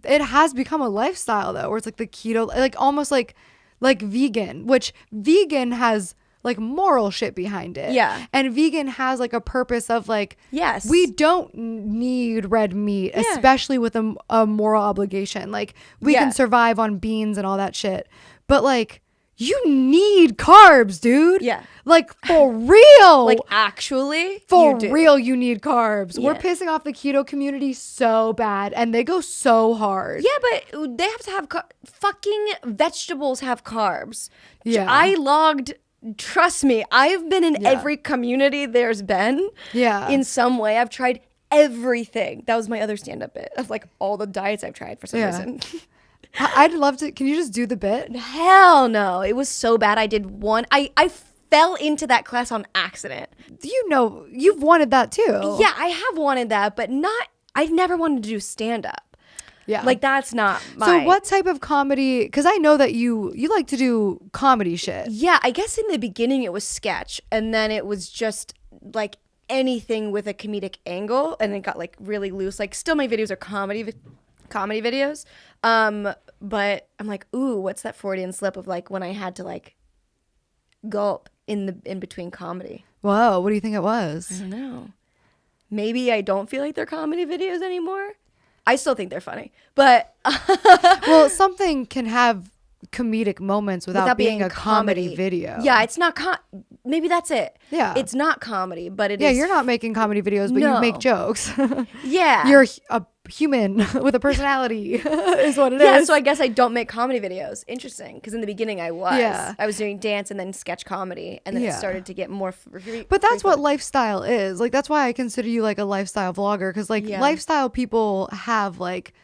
it has become a lifestyle though, where it's like the keto, like almost like vegan, which vegan has like moral shit behind it. Yeah. And vegan has like a purpose of like, Yes. we don't need red meat, Yeah. especially with a moral obligation. Like we can Yeah. survive on beans and all that shit. But like you need carbs, dude. Yeah. Like for real. like actually For you do. real, you need carbs. We're Yeah. pissing off the keto community so bad, and they go so hard. Yeah, but they have to have fucking vegetables have carbs. Yeah. I logged. Trust me, I've been in Yeah. every community there's been. Yeah. In some way, I've tried everything. That was my other stand-up bit of like all the diets I've tried for some Yeah. reason. I'd love to. Can you just do the bit? Hell no, it was so bad. I did one. I fell into that class on accident. You know, you've wanted that too. Yeah, I have wanted that, but not. I never wanted to do stand-up. Yeah. Like that's not my. So what type of comedy? Because I know that you like to do comedy shit. Yeah, I guess in the beginning it was sketch, and then it was just like anything with a comedic angle, and it got like really loose. Like still my videos are comedy videos. But I'm like, ooh, what's that Freudian slip of like when I had to like gulp in between comedy? Whoa, what do you think it I was? don't know. Maybe I don't feel like they're comedy videos anymore. I still think they're funny, but Well, something can have comedic moments without being a comedy video. Yeah, it's not maybe that's it. Yeah. It's not comedy, but it is. Yeah, you're not making comedy videos, but No. you make jokes. Yeah. You're a human with a personality is what it is. Yeah, so I guess I don't make comedy videos. Interesting, because in the beginning I was. Yeah. I was doing dance and then sketch comedy, and then it Yeah. started to get more. But that's what lifestyle is. Like, that's why I consider you like a lifestyle vlogger. Because like Yeah. lifestyle people have like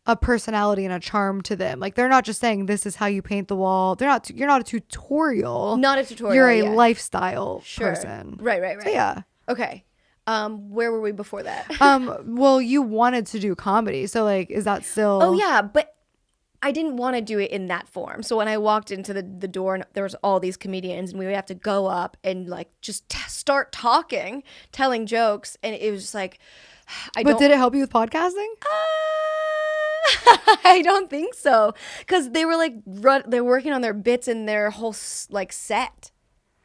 a personality and a charm to them. Like they're not just saying this is how you paint the wall. You're not a tutorial. Not a tutorial. You're a yeah. lifestyle Sure. person. Right. So yeah. Okay. Where were we before that? Well, you wanted to do comedy. So like, is that still? Oh yeah, but I didn't want to do it in that form. So when I walked into the door and there was all these comedians and we would have to go up and like just start talking, telling jokes, and it was just like, But did it help you with podcasting? I don't think so, because they were like they're working on their bits and their whole like set,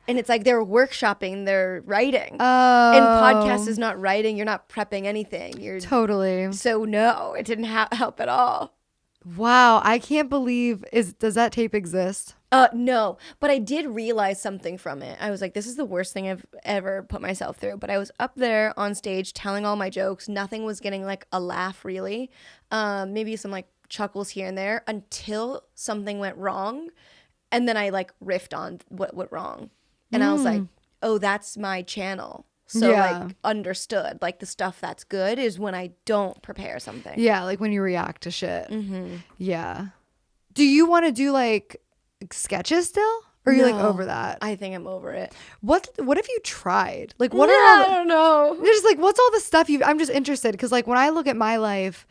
and it's like they're workshopping their writing. Oh. And podcast is not writing. You're not prepping anything. You're Totally. so no, it didn't help at all. Wow, I can't believe does that tape exist? No, but I did realize something from it. I was like, this is the worst thing I've ever put myself through. But I was up there on stage telling all my jokes. Nothing was getting like a laugh really. Maybe some like chuckles here and there until something went wrong. And then I like riffed on what went wrong. And I was like, oh, that's my channel. So Yeah. like understood, like the stuff that's good is when I don't prepare something. Yeah, like when you react to shit. Mm-hmm. Yeah. Do you want to do like sketches still? Or are you like No, over that? I think I'm over it. What have you tried? Like what Yeah, are all I don't know. the, just like what's all the stuff I'm just interested because like when I look at my life,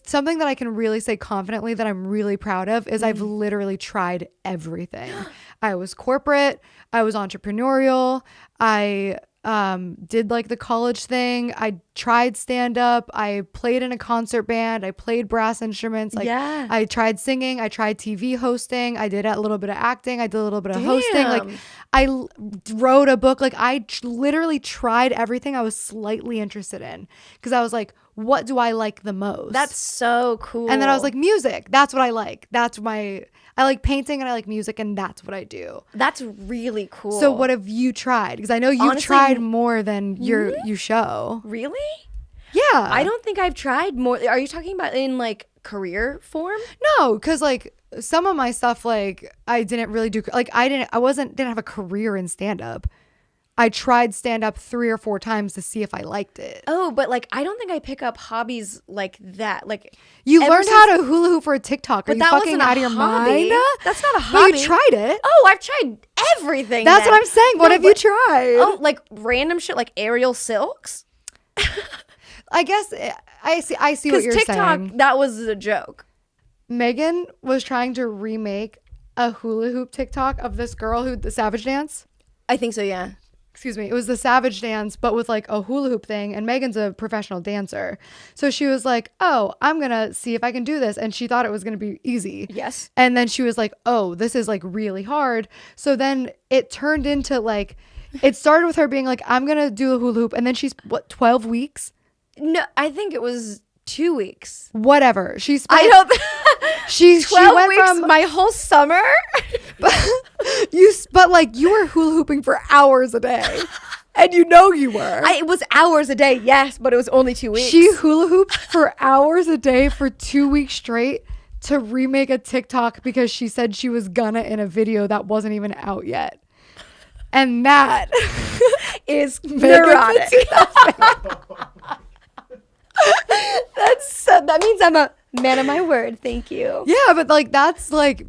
something that I can really say confidently that I'm really proud of is I've literally tried everything. I was corporate, I was entrepreneurial, I did like the college thing, I tried stand up, I played in a concert band, I played brass instruments, like Yeah. I tried singing, I tried TV hosting, I did a little bit of acting, I did a little bit of hosting, like Damn. I wrote a book, like I literally tried everything I was slightly interested in because I was like, what do I like the most? That's so cool. And then I was like, music, that's what I like. I like painting and I like music and that's what I do. that's really cool. So what have you tried? Because I know you've Honestly, tried more than you show. Really? Yeah. I don't think I've tried more. Are you talking about in like career form? No, because like some of my stuff, like I didn't really do, like didn't have a career in stand up. I tried stand up 3 or 4 times to see if I liked it. Oh, but like I don't think I pick up hobbies like that. Like You ever learned since- how to hula hoop for a TikTok. Are But you that fucking wasn't a out of your hobby. mind? That's not a But hobby. you tried it. Oh, I've tried everything. That's then. what I'm saying. What No, have you but- tried? Oh, like random shit like aerial silks? I guess I see what Because you're TikTok, saying. that was a joke. Megan was trying to remake a hula hoop TikTok of this girl the Savage Dance. I think so, yeah. Excuse me. It was the Savage Dance, but with like a hula hoop thing. And Megan's a professional dancer. So she was like, oh, I'm going to see if I can do this. And she thought it was going to be easy. Yes. And then she was like, oh, this is like really hard. So then it turned into like, it started with her being like, I'm going to do a hula hoop. And then she's, 12 weeks? No, I think it was 2 weeks. Whatever. She spent, I don't. she 12 went weeks, from, my whole summer. but like you were hula hooping for hours a day. And you know you were. It was hours a day, yes, but it was only 2 weeks. She hula hooped for hours a day for 2 weeks straight to remake a TikTok because she said she was gonna in a video that wasn't even out yet. And that is Megan neurotic. That means I'm a man of my word. Thank you. yeah, but like that's when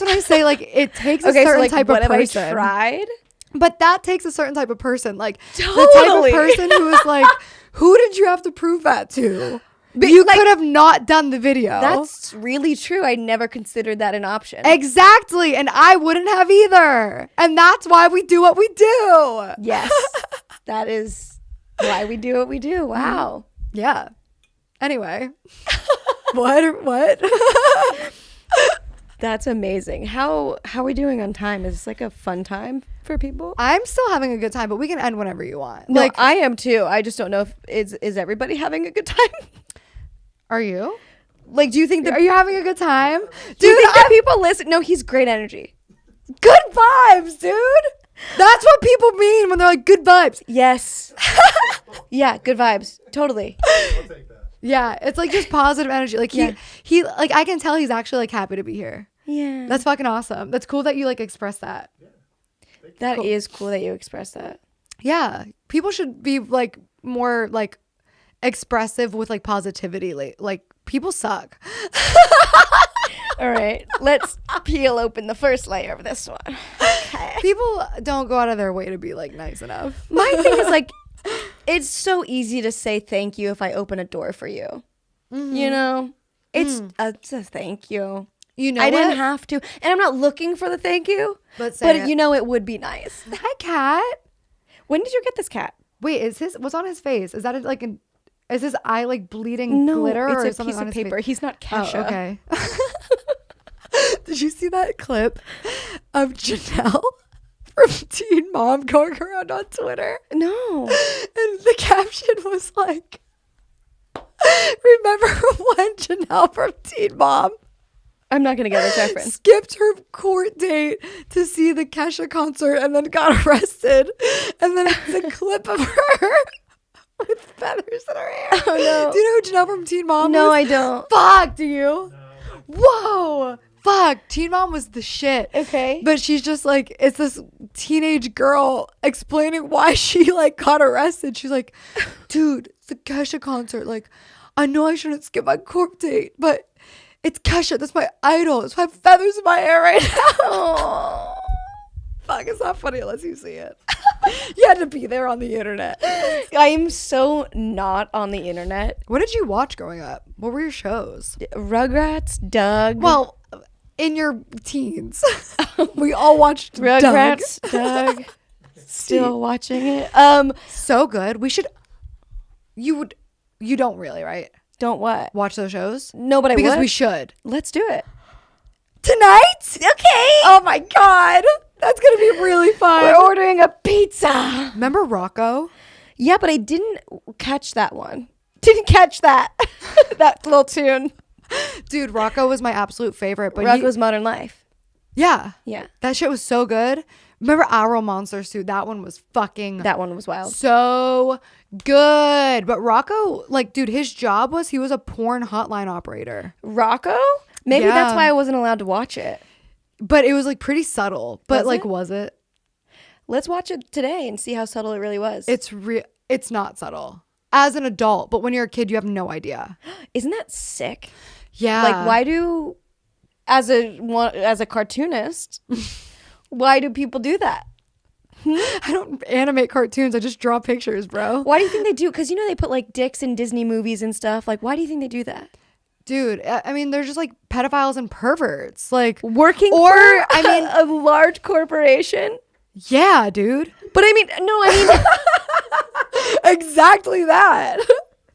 I say like it takes a Okay, so certain like, type what of have I person. tried? But that takes a certain type of person. Like the type Totally. of person who is like, who did you have to prove that to? You like- could have not done the video. That's really true. I never considered that an option. Exactly. And I wouldn't have either. And that's why we do what we do. Yes, that is why we do what we do. Wow. Yeah. Anyway. What? That's amazing. How are we doing on time? Is this like a fun time for people? I'm still having a good time, but we can end whenever you want. No, Like, I am too. I just don't know if is everybody having a good time? are you? Like, do you think that Are you having a good time? do you Dude, think that people listen? No, he's great energy. good vibes, dude. That's what people mean when they're like good vibes. Yes. Yeah, good vibes. Totally. I'll take that. Yeah, it's like just positive energy. Like Yeah. he like I can tell he's actually like happy to be here. Yeah. That's fucking awesome. That's cool that you like express that. That Cool. is cool that you express that. Yeah, people should be like more like expressive with like positivity. Like people suck. All right, let's peel open the first layer of this one. Okay. People don't go out of their way to be like nice enough. My thing is like, it's so easy to say thank you if I open a door for you. You know, it's a thank you. You know I what? didn't have to, and I'm not looking for the thank you. But say it. you know, it would be nice. Hi, cat. When did you get this cat? Wait, what's on his face? Is that is his eye like bleeding glitter or it's a something piece on of his paper. face? He's not Oh, Kesha. okay. Did you see that clip of Janelle from Teen Mom going around on Twitter? No. And the caption was like, remember when Janelle from Teen Mom I'm not gonna get this reference. skipped her court date to see the Kesha concert and then got arrested? And then it's a clip of her with feathers in her hair. Oh no. Do you know who Janelle from Teen Mom No, is? I don't. Fuck, do you? Whoa. Fuck. Teen Mom was the shit. Okay. But she's just like, it's this teenage girl explaining why she like got arrested. She's like, dude, it's a Kesha concert. Like, I know I shouldn't skip my court date, but It's Kesha. That's my idol. It's my feathers in my hair right now. Fuck, it's not funny unless you see it. You had to be there on the internet. I am so not on the internet. What did you watch growing up? What were your shows? Rugrats, Doug. Well, in your teens, we all watched Rugrats, Doug. Still watching it. So good. We should. You don't really, right? Don't what? Watch those shows? No, but I Because would. we should. Let's do it. Tonight? Okay. Oh my God. That's going to be really fun. We're ordering a pizza. Remember Rocco? Yeah, but I didn't catch that one. Didn't catch that. That little tune. Dude, Rocco was my absolute favorite. But Rocco's Modern Life. yeah. Yeah. That shit was so good. Remember Our Monsters too? That one was fucking That one was wild. so good. But Rocco, like, dude, his job was he was a porn hotline operator. Rocco? Maybe Yeah. that's why I wasn't allowed to watch it. But it was like pretty subtle. But Was like, it? was it? Let's watch it today and see how subtle it really was. It's not subtle. As an adult, but when you're a kid, you have no idea. Isn't that sick? Yeah. Like, why do, as a cartoonist, why do people do that? I don't animate cartoons. I just draw pictures, bro. Why do you think they do? Because, you know, they put like dicks in Disney movies and stuff. Like, why do you think they do that? Dude, I mean, they're just like pedophiles and perverts. Like, Working or, for, I mean, a large corporation? yeah, dude. But I mean, no, I mean, Exactly that.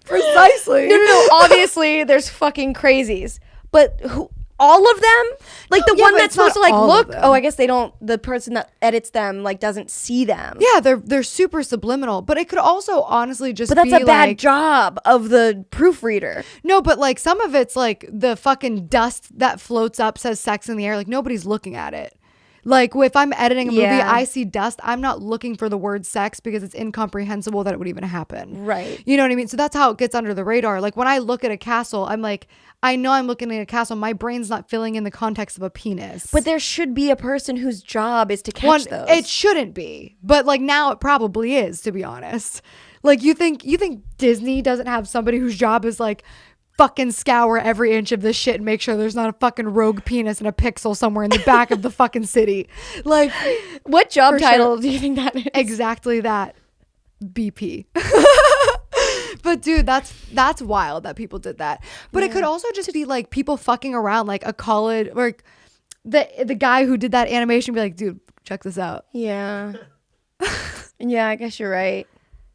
Precisely. no. Obviously, there's fucking crazies. But who? All of them? Like the Yeah, one but that's it's not supposed to like all of look. them. Oh, I guess they don't. The person that edits them like doesn't see them. Yeah, they're super subliminal, but it could also honestly just But that's be a bad like, job of the proofreader. no, but like some of it's like the fucking dust that floats up says sex in the air. Like nobody's looking at it. Like if I'm editing a movie, Yeah. I see dust. I'm not looking for the word sex because it's incomprehensible that it would even happen. Right. You know what I mean? So that's how it gets under the radar. Like when I look at a castle, I'm like, I know I'm looking at a castle. My brain's not filling in the context of a penis. But there should be a person whose job is to catch those. It shouldn't be, but like now it probably is, to be honest. Like you think Disney doesn't have somebody whose job is like fucking scour every inch of this shit and make sure there's not a fucking rogue penis in a pixel somewhere in the back of the fucking city. Like What job For title sure. do you think that is? exactly that. BP. But dude, that's wild that people did that. But it could also just be like people fucking around, like a college, or the guy who did that animation be like, dude, check this out. Yeah. Yeah, I guess you're right.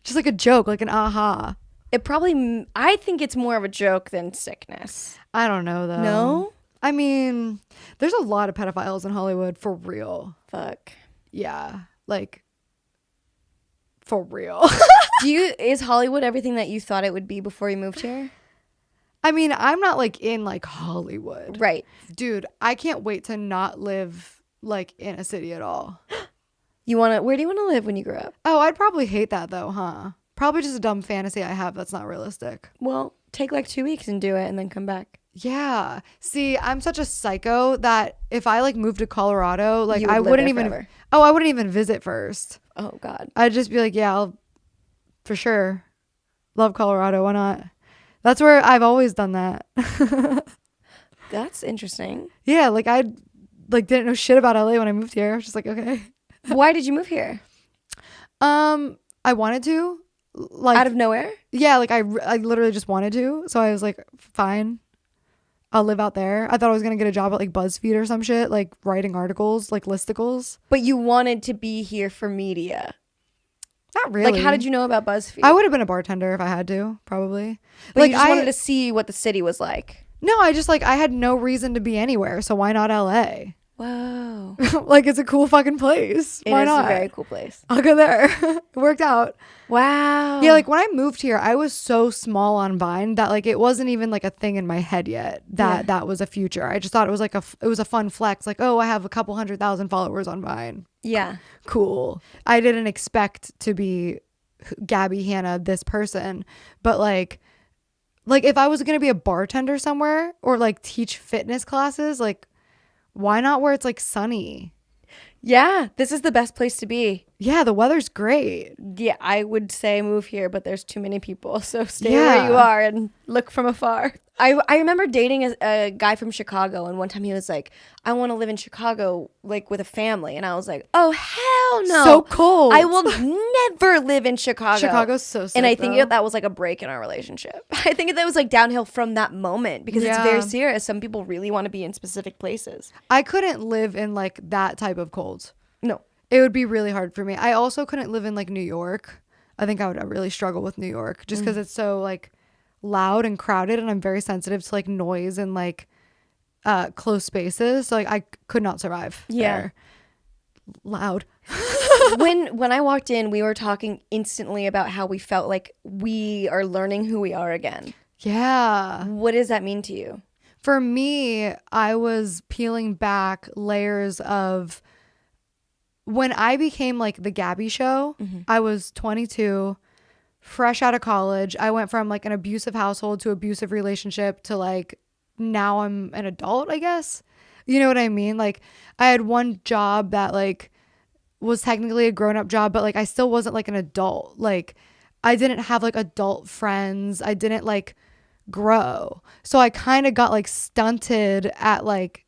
Just like a joke, like an aha. It probably, I think it's more of a joke than sickness. I don't know though. No? I mean, there's a lot of pedophiles in Hollywood for real. Fuck. Yeah. Like for real. Is Hollywood everything that you thought it would be before you moved here? I mean, I'm not like in like Hollywood. Right. Dude, I can't wait to not live like in a city at all. Where do you want to live when you grow up? Oh, I'd probably hate that though, huh? Probably just a dumb fantasy I have that's not realistic. Well, take like 2 weeks and do it and then come back. Yeah. See, I'm such a psycho that if I like moved to Colorado, like You would I live wouldn't there even forever. I wouldn't even visit first. Oh, God. I'd just be like, yeah, I'll for sure. Love Colorado, why not? That's where I've always done that. That's interesting. Yeah, like I like didn't know shit about LA when I moved here. I was just like, okay. Why did you move here? I wanted to. Like Out of nowhere? yeah, like I literally just wanted to. So I was like, fine. I'll live out there. I thought I was going to get a job at like BuzzFeed or some shit, like writing articles, like listicles. But you wanted to be here for media. Not really. Like, how did you know about BuzzFeed? I would have been a bartender if I had to, probably. But like you just I wanted to see what the city was like. No, I just like I had no reason to be anywhere, so why not LA? Wow. Like it's a cool fucking place. It Why is not? a very cool place. I'll go there. It worked out. Wow. Yeah, like when I moved here, I was so small on Vine that like it wasn't even like a thing in my head yet that that was a future. I just thought it was like it was a fun flex. Like, oh, I have a couple 100,000 followers on Vine. Yeah. Cool. I didn't expect to be Gabbie Hanna, this person, but like if I was gonna be a bartender somewhere or like teach fitness classes, like why not where it's like sunny? Yeah, this is the best place to be. Yeah, the weather's great. Yeah, I would say move here, but there's too many people. So stay Yeah. where you are and look from afar. I remember dating a guy from Chicago, and one time he was like, I want to live in Chicago, like with a family. And I was like, oh, hell no. So cold. I will never live in Chicago. Chicago's so sick, And I think though. that was like a break in our relationship. I think that was like downhill from that moment because it's Yeah. very serious. Some people really want to be in specific places. I couldn't live in like that type of cold. No. It would be really hard for me. I also couldn't live in like New York. I think I would really struggle with New York just because it's so like loud and crowded, and I'm very sensitive to like noise and like close spaces. So like I could not survive. Yeah. there. Loud. when I walked in, we were talking instantly about how we felt like we are learning who we are again. Yeah. What does that mean to you? For me, I was peeling back layers of when I became like the Gabbie show. I was 22, fresh out of college. I went from like an abusive household to abusive relationship to like now I'm an adult, I guess. You know what I mean? Like I had one job that like was technically a grown-up job, but like I still wasn't like an adult. Like I didn't have like adult friends. I didn't like grow. So I kind of got like stunted at like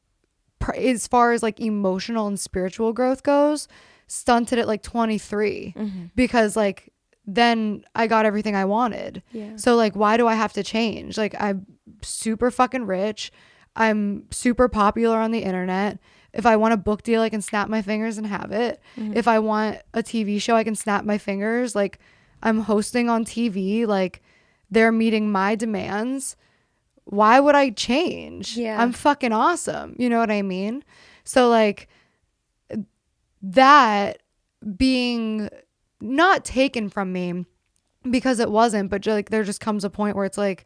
as far as like emotional and spiritual growth goes, stunted at like 23 because like then I got everything I wanted. Yeah. So like why do I have to change? Like I'm super fucking rich. I'm super popular on the internet. If I want a book deal, I can snap my fingers and have it. If I want a TV show, I can snap my fingers. Like I'm hosting on TV. Like they're meeting my demands. Why would I change? Yeah. I'm fucking awesome. You know what I mean? So like that being not taken from me because it wasn't, but like there just comes a point where it's like,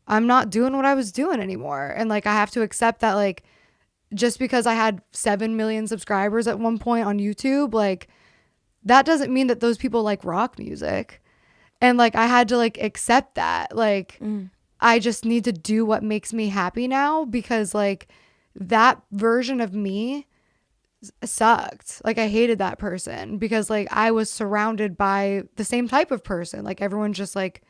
I'm not doing what I was doing anymore. And like, I have to accept that like, just because I had 7 million subscribers at one point on YouTube, like that doesn't mean that those people like rock music. And like, I had to like accept that. Like, I just need to do what makes me happy now because like that version of me sucked. Like I hated that person because like I was surrounded by the same type of person. Like everyone's just like,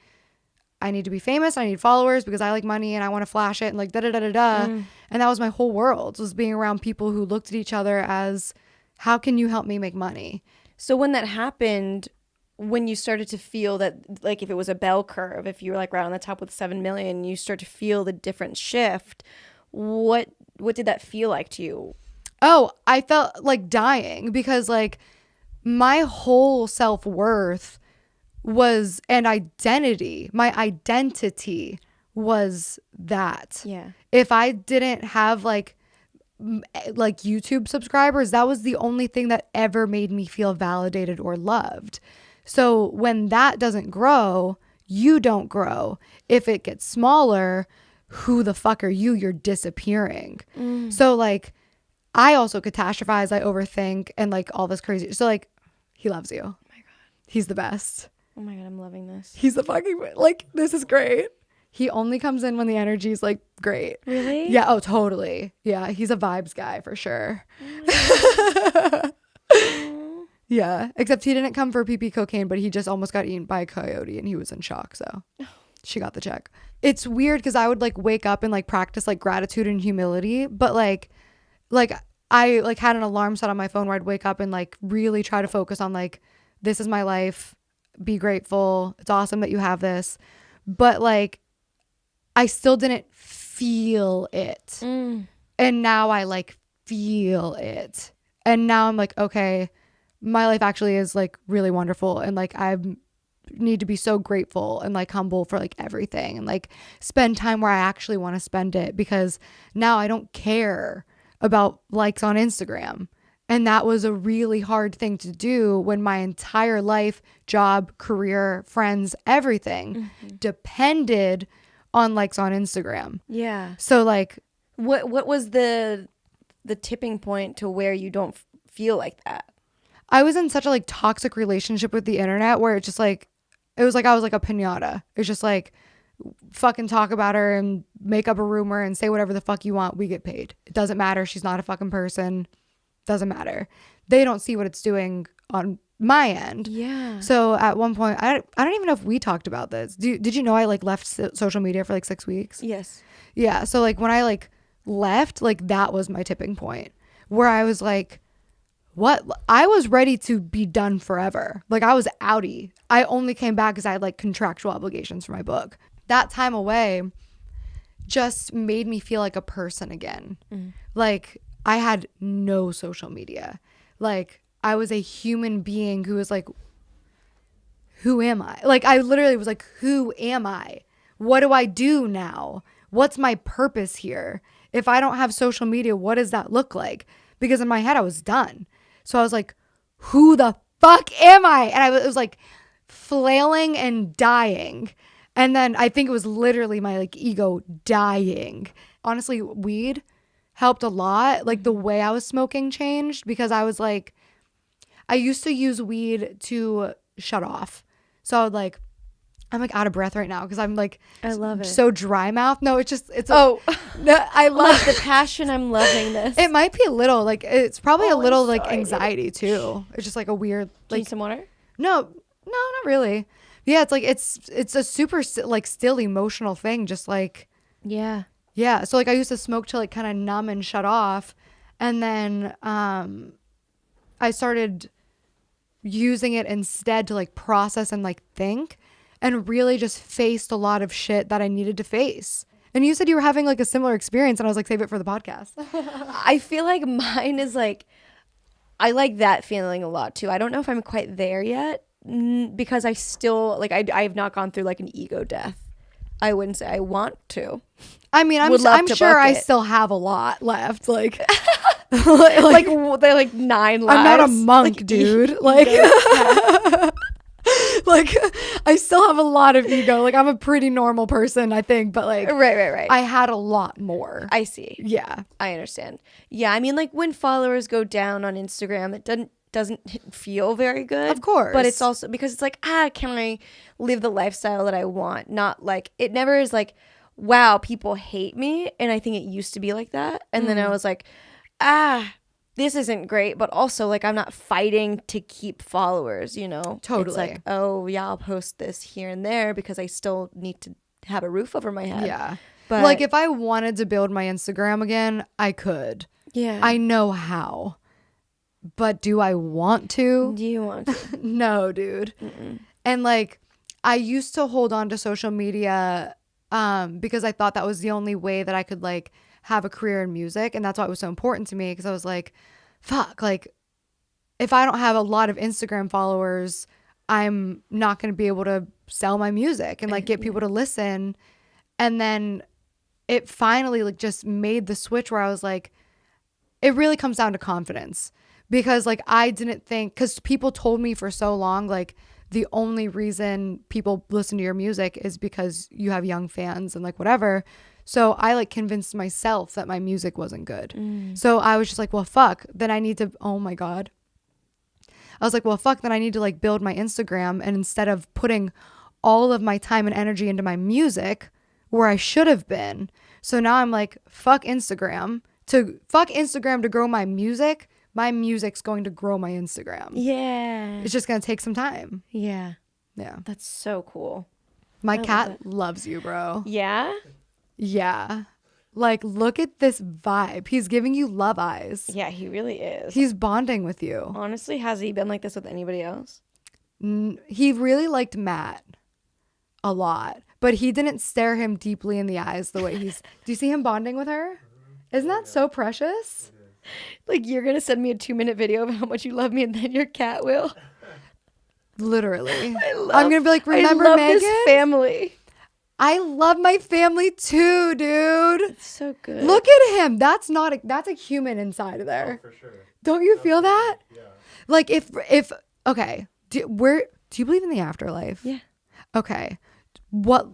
I need to be famous. I need followers because I like money and I want to flash it and like da da da da da. And that was my whole world, was being around people who looked at each other as, how can you help me make money? So when that happened, when you started to feel that, like if it was a bell curve, if you were like right on the top with 7 million, you start to feel the different shift. What did that feel like to you? Oh, I felt like dying because like my whole self-worth was an identity. My identity was that. Yeah. If I didn't have like YouTube subscribers, that was the only thing that ever made me feel validated or loved. So when that doesn't grow, you don't grow. If it gets smaller, who the fuck are you? You're disappearing. So like I also catastrophize, I overthink and like all this crazy. So like he loves you. Oh my God. He's the best. Oh my God, I'm loving this. He's the fucking, like, this is great. He only comes in when the energy is like great. Really? Yeah. Oh, totally. Yeah. He's a vibes guy for sure. Yeah. Except he didn't come for PP cocaine, but he just almost got eaten by a coyote and he was in shock. So she got the check. It's weird because I would like wake up and like practice like gratitude and humility. But like I like had an alarm set on my phone where I'd wake up and like really try to focus on like, this is my life. Be grateful. It's awesome that you have this. But like, I still didn't feel it. And now I like feel it. And now I'm like, okay, my life actually is like really wonderful. And like, I need to be so grateful and like humble for like everything and like spend time where I actually want to spend it because now I don't care about likes on Instagram. And that was a really hard thing to do when my entire life, job, career, friends, everything depended on likes on Instagram. Yeah. So like, What was the tipping point to where you don't feel like that? I was in such a like toxic relationship with the internet where it's just like, it was like I was like a piñata. It's just like, fucking talk about her and make up a rumor and say whatever the fuck you want. We get paid. It doesn't matter. She's not a fucking person. doesn't matter. They don't see what it's doing on my end. Yeah. So at one point, I don't even know if we talked about this. Did you know I like left social media for like 6 weeks? Yes. Yeah. So like when I like left, like that was my tipping point where I was like, what? I was ready to be done forever. Like I was outie. I only came back because I had like contractual obligations for my book. That time away just made me feel like a person again. Like I had no social media. Like I was a human being who was like, who am I? Like I literally was like, who am I? What do I do now? What's my purpose here? If I don't have social media, what does that look like? Because in my head, I was done. So I was like, who the fuck am I? And it was like flailing and dying. And then I think it was literally my like ego dying. Honestly, weed helped a lot. Like the way I was smoking changed because I was like, I used to use weed to shut off. So I would like, I'm like out of breath right now because I'm like, I love it. so dry mouth. No, it's No, I love the passion. I'm loving this. it. Might be a little like it's probably a I'm little like sorry. anxiety too. It's just like a weird Do you need like some water? no, not really. Yeah, it's like it's a super like still emotional thing. Just like Yeah. yeah. So like I used to smoke to like kind of numb and shut off, and then I started using it instead to like process and like think and really just faced a lot of shit that I needed to face. And you said you were having like a similar experience and I was like, save it for the podcast. I feel like mine is like, I like that feeling a lot too. I don't know if I'm quite there yet because I still like, I have not gone through like an ego death. I wouldn't say I want to. I mean, Would love I'm to sure book I it. still have a lot left. Like, Like they're like 9 lives. I'm not a monk, Like, dude. Like, like I still have a lot of ego. Like I'm a pretty normal person, I think, but like Right. I had a lot more. I see. Yeah. I understand. Yeah, I mean, like when followers go down on Instagram, it doesn't feel very good. Of course. But it's also because it's like, can I live the lifestyle that I want? Not like, it never is like, wow, people hate me. And I think it used to be like that. And then I was like, this isn't great. But also like, I'm not fighting to keep followers, you know? Totally. It's like, oh yeah, I'll post this here and there because I still need to have a roof over my head. Yeah. But Like if I wanted to build my Instagram again, I could. yeah. I know how. But do I want to? Do you want to? No, dude. And like I used to hold on to social media because I thought that was the only way that I could like have a career in music, and that's why it was so important to me because I was like, fuck, like if I don't have a lot of Instagram followers, I'm not going to be able to sell my music and like get people to listen. And then it finally like just made the switch where I was like, it really comes down to confidence. Because like I didn't think, because people told me for so long, like the only reason people listen to your music is because you have young fans and like whatever. So I like convinced myself that my music wasn't good. So I was just like, well, fuck, then I need to, oh my God. I was like, well, fuck, then I need to like build my Instagram. And instead of putting all of my time and energy into my music where I should have been. So now I'm like, fuck Instagram to grow my music. My music's going to grow my Instagram. Yeah. It's just going to take some time. Yeah. Yeah. That's so cool. My love cat it. loves you, bro. Yeah? Yeah. Like, look at this vibe. He's giving you love eyes. Yeah, he really is. He's bonding with you. Honestly, has he been like this with anybody else? He really liked Matt a lot, but he didn't stare him deeply in the eyes the way he's. Do you see him bonding with her? Isn't that so precious? Like, you're going to send me a 2-minute video of how much you love me, and then your cat will. Literally. I'm going to be like, remember I love Megan? this family. I love my family too, dude. It's so good. Look at him. That's a human inside of there. For sure. Don't you feel that? Yeah. Like if okay, do you believe in the afterlife? Yeah. Okay. What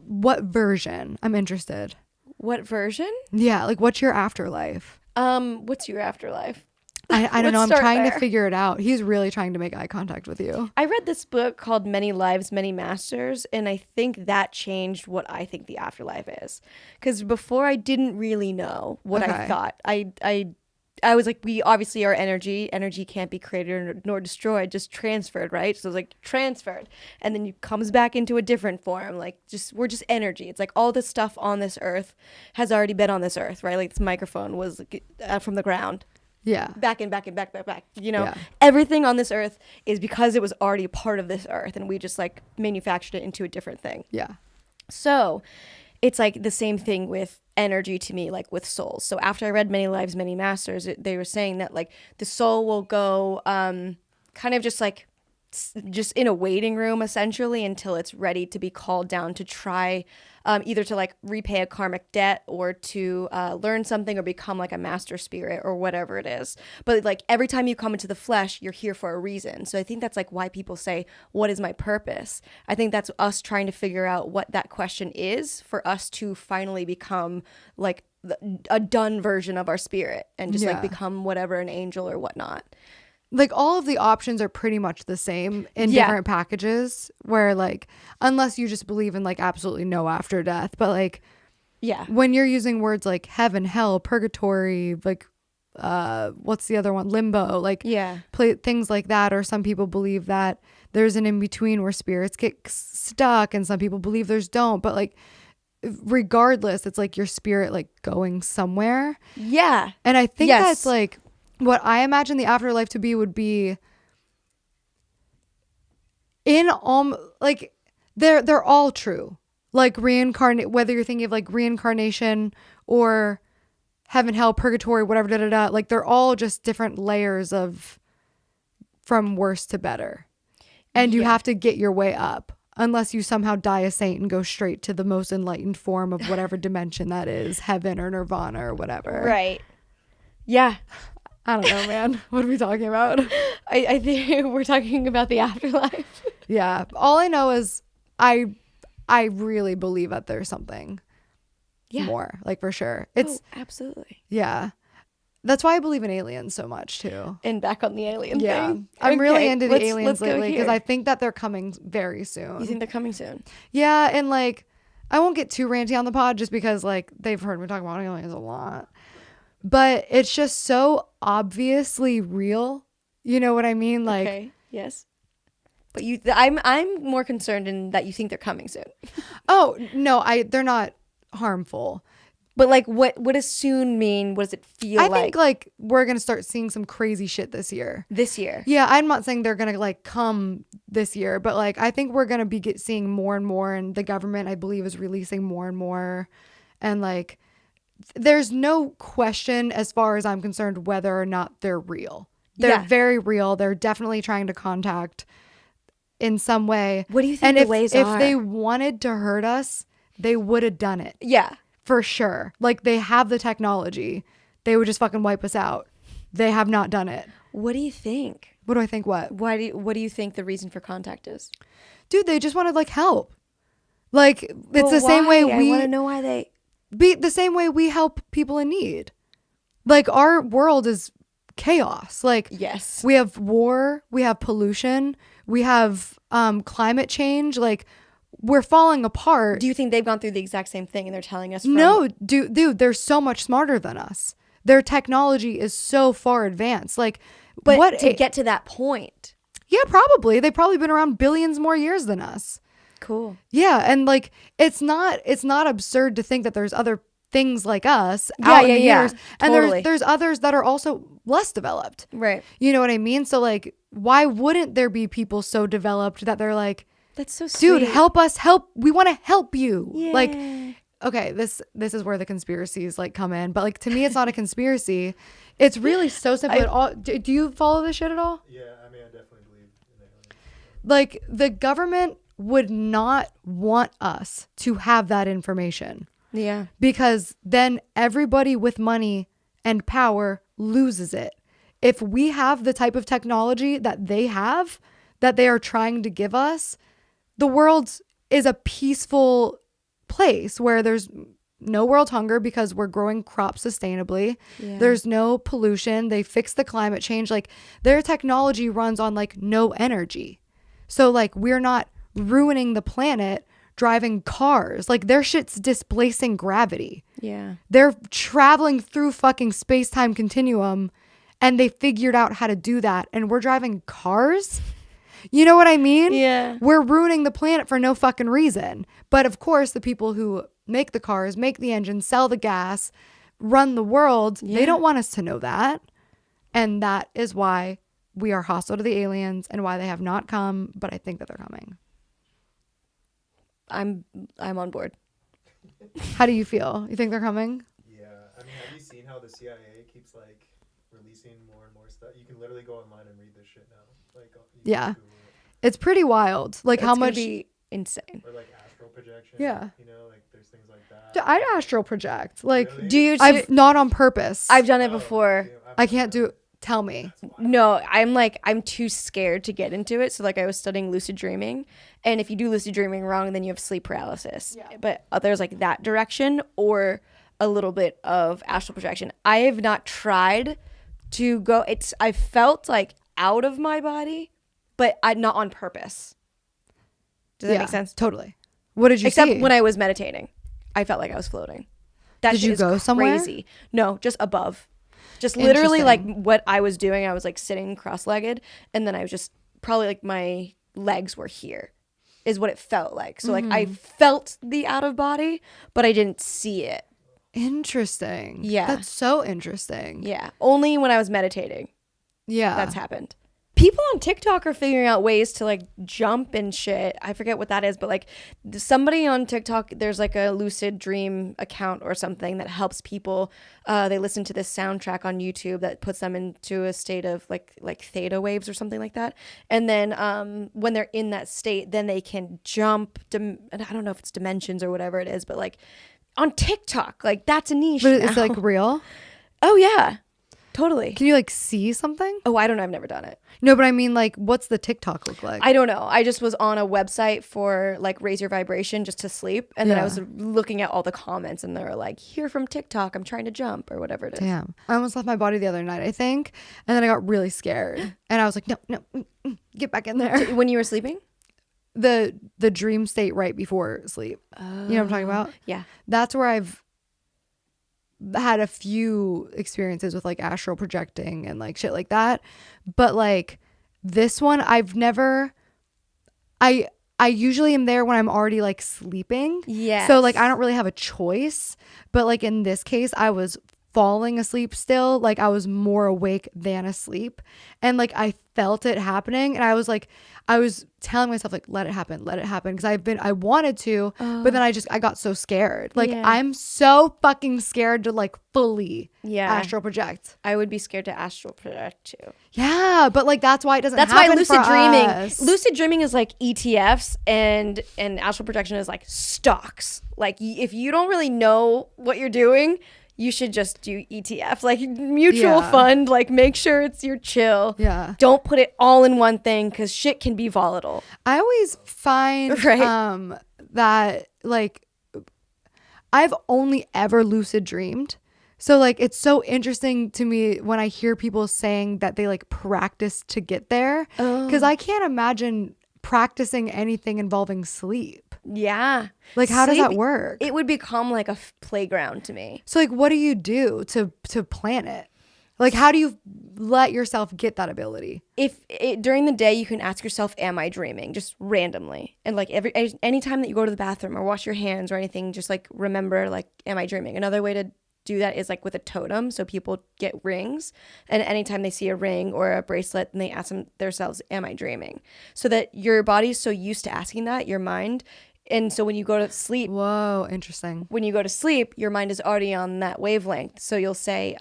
version? I'm interested. What version? Yeah, like what's your afterlife? What's your afterlife? I don't know. I'm Let's start trying there. to figure it out. He's really trying to make eye contact with you. I read this book called Many Lives, Many Masters, and I think that changed what I think the afterlife is. Because before I didn't really know what I Okay. thought. I I was like, we obviously are energy. Energy can't be created nor destroyed, just transferred, right? So it's like transferred, and then it comes back into a different form. Like we're just energy. It's like all this stuff on this earth has already been on this earth, right? Like this microphone was from the ground. Yeah. Back. You know, Yeah. everything on this earth is because it was already a part of this earth, and we just like manufactured it into a different thing. Yeah. So it's like the same thing with energy to me, like with souls. So after I read Many Lives, Many Masters, they were saying that like the soul will go kind of just like just in a waiting room essentially until it's ready to be called down to try either to like repay a karmic debt or to learn something or become like a master spirit or whatever it is. But like every time you come into the flesh, you're here for a reason. So I think that's like why people say, what is my purpose? I think that's us trying to figure out what that question is for us to finally become like a done version of our spirit and just like become whatever, an angel or whatnot. Like all of the options are pretty much the same in different packages, where like unless you just believe in like absolutely no after death, but like when you're using words like heaven, hell, purgatory, like what's the other one, limbo, like things like that, or some people believe that there's an in between where spirits get stuck and some people believe there's don't, but like regardless it's like your spirit like going somewhere. And I think that's like what I imagine the afterlife to be would be in like they're all true. Like reincarnate, whether you're thinking of like reincarnation or heaven, hell, purgatory, whatever, like they're all just different layers of from worse to better. And you have to get your way up unless you somehow die a saint and go straight to the most enlightened form of whatever dimension that is, heaven or nirvana or whatever. Right. Yeah. I don't know, man. What are we talking about? I think we're talking about the afterlife. Yeah. All I know is I really believe that there's something more, like for sure. It's absolutely. Yeah. That's why I believe in aliens so much too. And back on the alien thing. I'm really into the aliens lately because I think that they're coming very soon. You think they're coming soon? Yeah. And like, I won't get too ranty on the pod just because like they've heard me talk about aliens a lot. But it's just so obviously real. You know what I mean? Like, okay. Yes. But I'm more concerned in that you think they're coming soon. Oh, no, they're not harmful. But like what does soon mean? What does it feel like? I think like we're going to start seeing some crazy shit this year. This year. Yeah, I'm not saying they're going to like come this year, but like I think we're going to be seeing more and more, and the government I believe is releasing more and more, and like there's no question as far as I'm concerned whether or not they're real. They're very real. They're definitely trying to contact in some way. What do you think the ways are? If they wanted to hurt us, they would have done it. Yeah. For sure. Like they have the technology. They would just fucking wipe us out. They have not done it. What do you think? What do I think what? What do you think the reason for contact is? Dude, they just wanted like help. Like it's the same way I want to know why they the same way we help people in need. Like our world is chaos. Like yes, we have war, we have pollution, we have climate change. Like we're falling apart. Do you think they've gone through the exact same thing and they're telling us? No, dude, they're so much smarter than us. Their technology is so far advanced. Like, but to get to that point, yeah, probably they've probably been around billions more years than us. Cool. Yeah, and like it's not absurd to think that there's other things like us out in the universe, and totally. there's others that are also less developed. Right. You know what I mean? So like, why wouldn't there be people so developed that they're like, that's so sweet. Dude, help us, we want to help you. Yeah. Like, okay, this is where the conspiracies like come in, but like to me, it's not a conspiracy. It's really so simple. Do you follow this shit at all? Yeah, I mean, I definitely believe in aliens. Like the government would not want us to have that information. Yeah. Because then everybody with money and power loses it. If we have the type of technology that they have, that they are trying to give us, the world is a peaceful place where there's no world hunger because we're growing crops sustainably. Yeah. There's no pollution. They fix the climate change. Like their technology runs on like no energy. So like we're not ruining the planet driving cars. Like their shit's displacing gravity. Yeah. They're traveling through fucking space-time continuum and they figured out how to do that. And we're driving cars. You know what I mean? Yeah. We're ruining the planet for no fucking reason. But of course, the people who make the cars, make the engines, sell the gas, run the world, they don't want us to know that. And that is why we are hostile to the aliens and why they have not come. But I think that they're coming. I'm on board. How do you feel? You think they're coming? Yeah, I mean, have you seen how the CIA keeps like releasing more and more stuff? You can literally go online and read this shit now. Like, you can Yeah. Google It's pretty wild. Like how It's gonna much be insane. it. Or like astral projection. Yeah. You know, like there's things like that. I'd astral project. Like Really? Do you? I've not on purpose. I've done it Oh, before. damn, I can't do tell me. No, I'm too scared to get into it. So like I was studying lucid dreaming, and if you do lucid dreaming wrong, then you have sleep paralysis. Yeah. But there's like that direction or a little bit of astral projection. I have not tried to go. I felt like out of my body, but I not on purpose. Does that make sense? Totally. What did you Except see? when I was meditating, I felt like I was floating. That Did shit you is go somewhere? Crazy. No, just above. Just literally like Interesting. what I was doing. I was like sitting cross-legged, and then I was just probably like my legs were here, is what it felt like. So like I felt the out of body, but I didn't see it. Interesting. Yeah. That's so interesting. Yeah, only when I was meditating Yeah. that's happened. People on TikTok are figuring out ways to like jump and shit. I forget what that is, but like somebody on TikTok, there's like a lucid dream account or something that helps people. They listen to this soundtrack on YouTube that puts them into a state of like theta waves or something like that. And then when they're in that state, then they can jump. I don't know if it's dimensions or whatever it is, but like on TikTok, like that's a niche. But it's now. like real. Oh yeah, totally. Can you like see something? Oh, I don't know. I've never done it. No, but I mean like what's the TikTok look like? I don't know. I just was on a website for like raise your vibration just to sleep. And then I Yeah. was looking at all the comments and they were like, here from TikTok, I'm trying to jump or whatever it is. Damn. I almost left my body the other night, I think. And then I got really scared. And I was like, no, get back in there. When you were sleeping? The dream state right before sleep. You know what I'm talking about? Yeah. That's where I've had a few experiences with like astral projecting and like shit like that. But like this one, I've never, I usually am there when I'm already like sleeping. Yes. So like I don't really have a choice. But like in this case, I was falling asleep still. Like I was more awake than asleep. And like I felt it happening. And I was telling myself like, let it happen. Because I wanted to, but then I got so scared. Like Yeah. I'm so fucking scared to like fully Yeah. astral project. I would be scared to astral project too. Yeah. But like, that's why it doesn't That's why happen lucid for dreaming. us. Lucid dreaming is like ETFs and astral projection is like stocks. Like if you don't really know what you're doing, you should just do ETF, like mutual Yeah. fund, like make sure it's your chill. Yeah. Don't put it all in one thing because shit can be volatile. I always find Right. that like I've only ever lucid dreamed. So like it's so interesting to me when I hear people saying that they like practice to get there because I can't imagine practicing anything involving sleep. Yeah. Like how does Sleep, that work? It would become like a playground to me. So like what do you do to plan it? Like how do you let yourself get that ability? During the day you can ask yourself, am I dreaming? Just randomly. And like any time that you go to the bathroom or wash your hands or anything, just like remember like, am I dreaming? Another way to do that is like with a totem. So people get rings, and anytime they see a ring or a bracelet, then they ask themselves, am I dreaming? So that your body's so used to asking that, your mind. And so when you go to sleep, Whoa, interesting. your mind is already on that wavelength. So you'll say,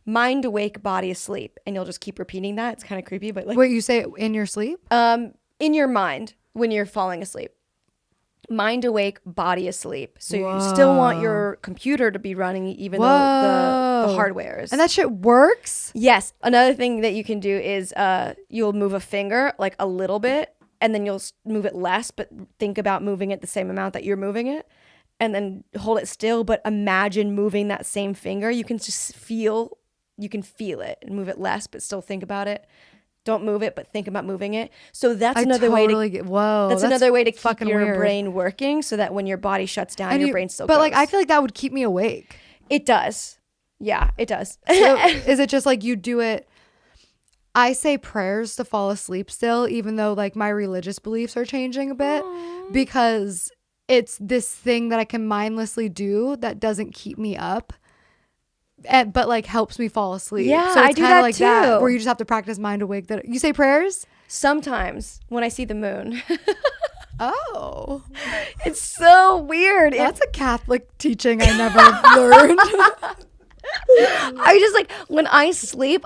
mind awake, body asleep. And you'll just keep repeating that. It's kind of creepy, but like Wait, you say it in your sleep? in your mind when you're falling asleep. Mind awake, body asleep. So you still want your computer to be running even though the Whoa. hardware is. And that shit works? Yes. Another thing that you can do is you'll move a finger like a little bit and then you'll move it less, but think about moving it the same amount that you're moving it, and then hold it still, but imagine moving that same finger. You can just feel it and move it less, but still think about it. don't move it, but think about moving it. So that's I another way totally to get, whoa, that's another way to keep fucking your weird. brain working, so that when your body shuts down, your brain still But goes. like, I feel like that would keep me awake. It does. Yeah, it does. So is it just like you do it? I say prayers to fall asleep still, even though like my religious beliefs are changing a bit, because it's this thing that I can mindlessly do that doesn't keep me up, but like helps me fall asleep. Yeah, so it's I do kinda that like too. that, where you just have to practice mind awake. That you say prayers. Sometimes when I see the moon. Oh, It's so weird. that's a Catholic teaching I never learned. I just like when I sleep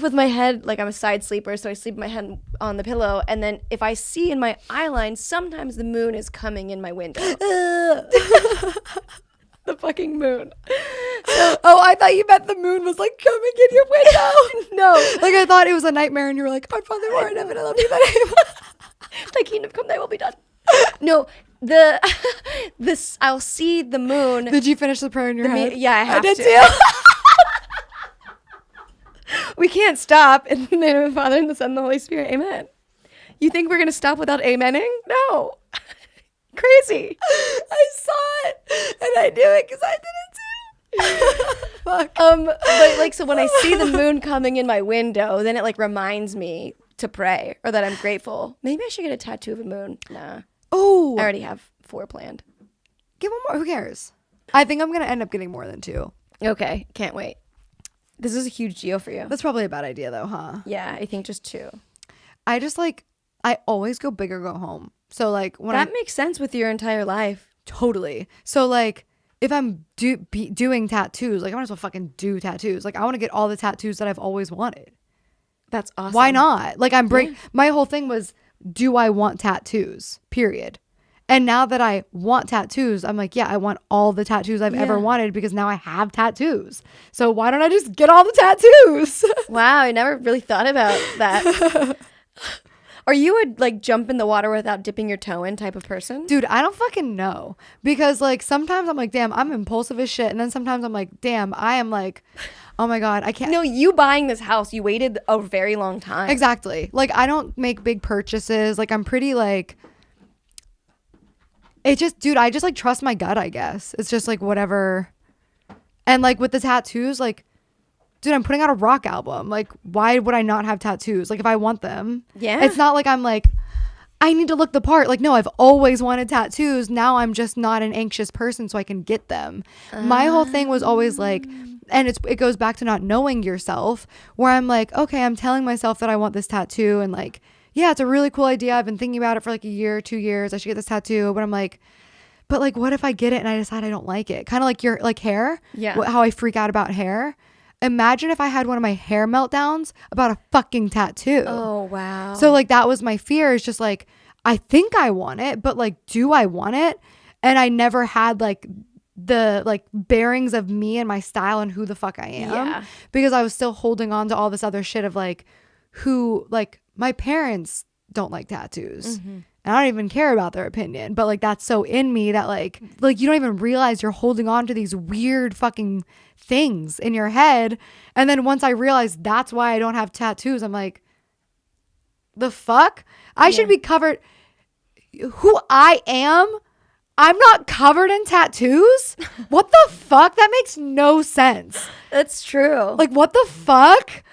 with my head, like I'm a side sleeper, so I sleep with my head on the pillow, and then if I see in my eye line, sometimes the moon is coming in my window. The fucking moon. Oh, I thought you meant the moon was like coming in your window. No, Like I thought it was a nightmare, and you were like, "Our Father who art in heaven, hallowed be thy name." thy kingdom come, thy will be done. No, this I'll see the moon. Did you finish the prayer in your head? Yeah, I have did to. too. We can't stop. In the name of the Father and the Son and the Holy Spirit. Amen. You think we're gonna stop without amening? No. Crazy. I saw it, and I knew it because I did it too. Fuck. But like, so when I see the moon coming in my window, then it like reminds me to pray or that I'm grateful. Maybe I should get a tattoo of a moon. Nah, Oh, I already have 4 planned. get one more. Who cares? I think I'm gonna end up getting more than 2. Okay, can't wait. This is a huge deal for you. That's probably a bad idea, though, huh? Yeah, I think just 2. I just like I always go big or go home. So like when That makes sense with your entire life. totally. So like if I'm doing tattoos, like I might as well fucking do tattoos. Like I want to get all the tattoos that I've always wanted. That's awesome. Why not? Like my whole thing was, do I want tattoos? Period. And now that I want tattoos, I'm like, yeah, I want all the tattoos I've ever wanted because now I have tattoos. So why don't I just get all the tattoos? Wow, I never really thought about that. Are you a like jump in the water without dipping your toe in type of person? Dude, I don't fucking know. Because like sometimes I'm like, damn, I'm impulsive as shit. And then sometimes I'm like, damn, I am like, oh my God, I can't. No, you buying this house, you waited a very long time. Exactly. Like I don't make big purchases. Like I'm pretty like, it just, dude, I just like trust my gut, I guess. It's just like whatever. And like with the tattoos, like, dude, I'm putting out a rock album. Like, why would I not have tattoos? Like, if I want them. Yeah. It's not like I'm like, I need to look the part. Like, no, I've always wanted tattoos. Now I'm just not an anxious person, so I can get them. My whole thing was always like, and it goes back to not knowing yourself, where I'm like, okay, I'm telling myself that I want this tattoo. And like, yeah, it's a really cool idea. I've been thinking about it for like a year, 2 years. I should get this tattoo. But I'm like, but like, what if I get it and I decide I don't like it? Kind of like your like hair. Yeah. How I freak out about hair. Imagine if I had one of my hair meltdowns about a fucking tattoo. Oh, wow. So like that was my fear, is just like, I think I want it, but like, do I want it? And I never had like the like bearings of me and my style and who the fuck I am. Yeah. Because I was still holding on to all this other shit of like who, like my parents don't like tattoos. Mm-hmm. And I don't even care about their opinion, but like that's so in me that like you don't even realize you're holding on to these weird fucking things in your head. And then once I realized that's why I don't have tattoos, I'm like, the fuck? I should be covered. Who I am, I'm not covered in tattoos? What the fuck? That makes no sense. That's true. Like, what the fuck?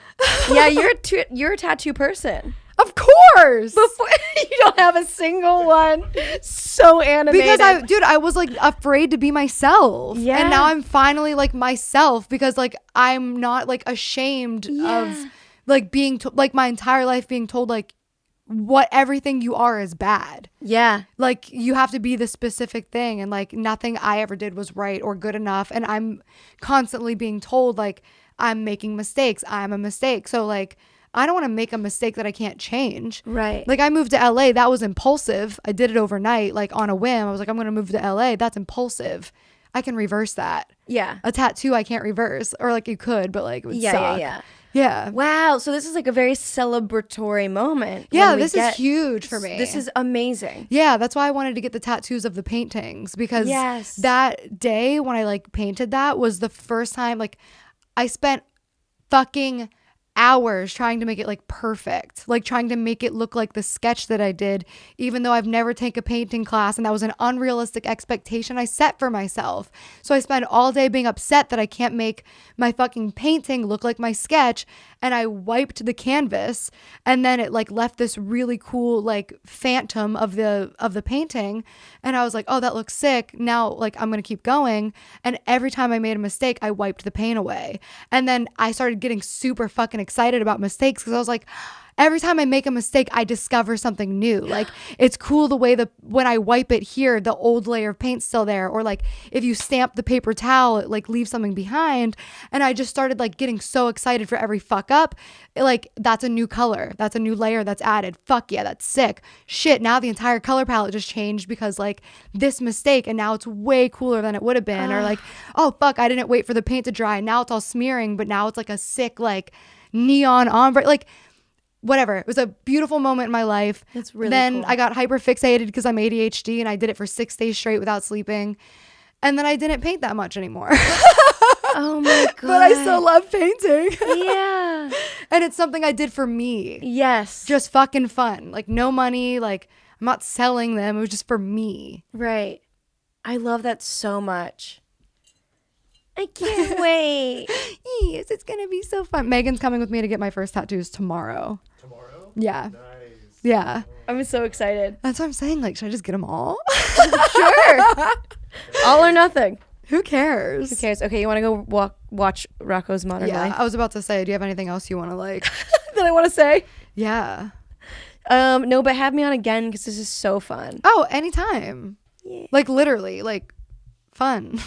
yeah, you're a tattoo person. Of course. Before you don't have a single one. So animated. Because I was like afraid to be myself. Yeah. And now I'm finally like myself, because like I'm not like ashamed of like being like my entire life being told like what everything you are is bad. Yeah. Like you have to be the specific thing, and like nothing I ever did was right or good enough. And I'm constantly being told like I'm making mistakes. I'm a mistake. So like I don't want to make a mistake that I can't change. Right. Like I moved to LA. That was impulsive. I did it overnight, like on a whim. I was like, I'm going to move to LA. That's impulsive. I can reverse that. Yeah. A tattoo I can't reverse, or like you could, but like it would suck. Yeah. Wow. So this is like a very celebratory moment. Yeah, when we this is huge for me. This is amazing. Yeah, that's why I wanted to get the tattoos of the paintings, because Yes. that day when I like painted that was the first time like I spent fucking hours trying to make it like perfect, like trying to make it look like the sketch that I did, even though I've never taken a painting class, and that was an unrealistic expectation I set for myself. So I spend all day being upset that I can't make my fucking painting look like my sketch, and I wiped the canvas, and then it like left this really cool like phantom of the painting, and I was like, oh, that looks sick. Now like I'm gonna keep going, and every time I made a mistake, I wiped the paint away, and then I started getting super fucking excited about mistakes because I was like, every time I make a mistake, I discover something new. Like, it's cool the way when I wipe it here, the old layer of paint's still there. Or like if you stamp the paper towel, it like leaves something behind. And I just started like getting so excited for every fuck up. Like, that's a new color. That's a new layer that's added. Fuck yeah, that's sick. Shit, now the entire color palette just changed because like this mistake, and now it's way cooler than it would have been. Or like, oh fuck, I didn't wait for the paint to dry. Now it's all smearing, but now it's like a sick like neon ombre. Like, whatever. It was a beautiful moment in my life. That's really Then cool. I got hyper fixated because I'm ADHD, and I did it for 6 days straight without sleeping. And then I didn't paint that much anymore. Oh my God. But I still love painting. Yeah. And it's something I did for me. Yes. Just fucking fun. Like, no money. Like, I'm not selling them. It was just for me. Right. I love that so much. I can't wait. Yes, it's going to be so fun. Megan's coming with me to get my first tattoos tomorrow. Tomorrow? Yeah. Nice. Yeah. I'm so excited. That's what I'm saying. Like, should I just get them all? Sure. All or nothing. Who cares? Who cares? Okay, you want to go watch Rocco's Modern Yeah, Life? I was about to say, do you have anything else you want to like? That I want to say? Yeah. No, but have me on again because this is so fun. Oh, anytime. Yeah. Like, literally, like, fun.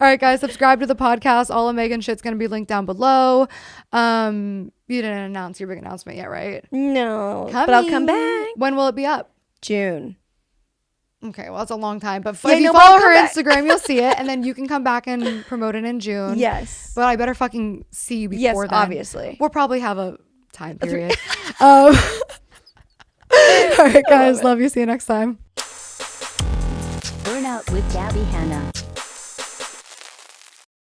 All right, guys, subscribe to the podcast. All of Megan's shit's gonna be linked down below. You didn't announce your big announcement yet, right? No, but I'll come back. When will it be up? June. Okay, well, that's a long time. But Yeah, if you no, but follow I'll her come back. Instagram, you'll see it, and then you can come back and promote it in June. Yes. But I better fucking see you before Yes, then. obviously. We'll probably have a time period. All right, guys, love you. See you next time. Burnout with Gabbie Hanna.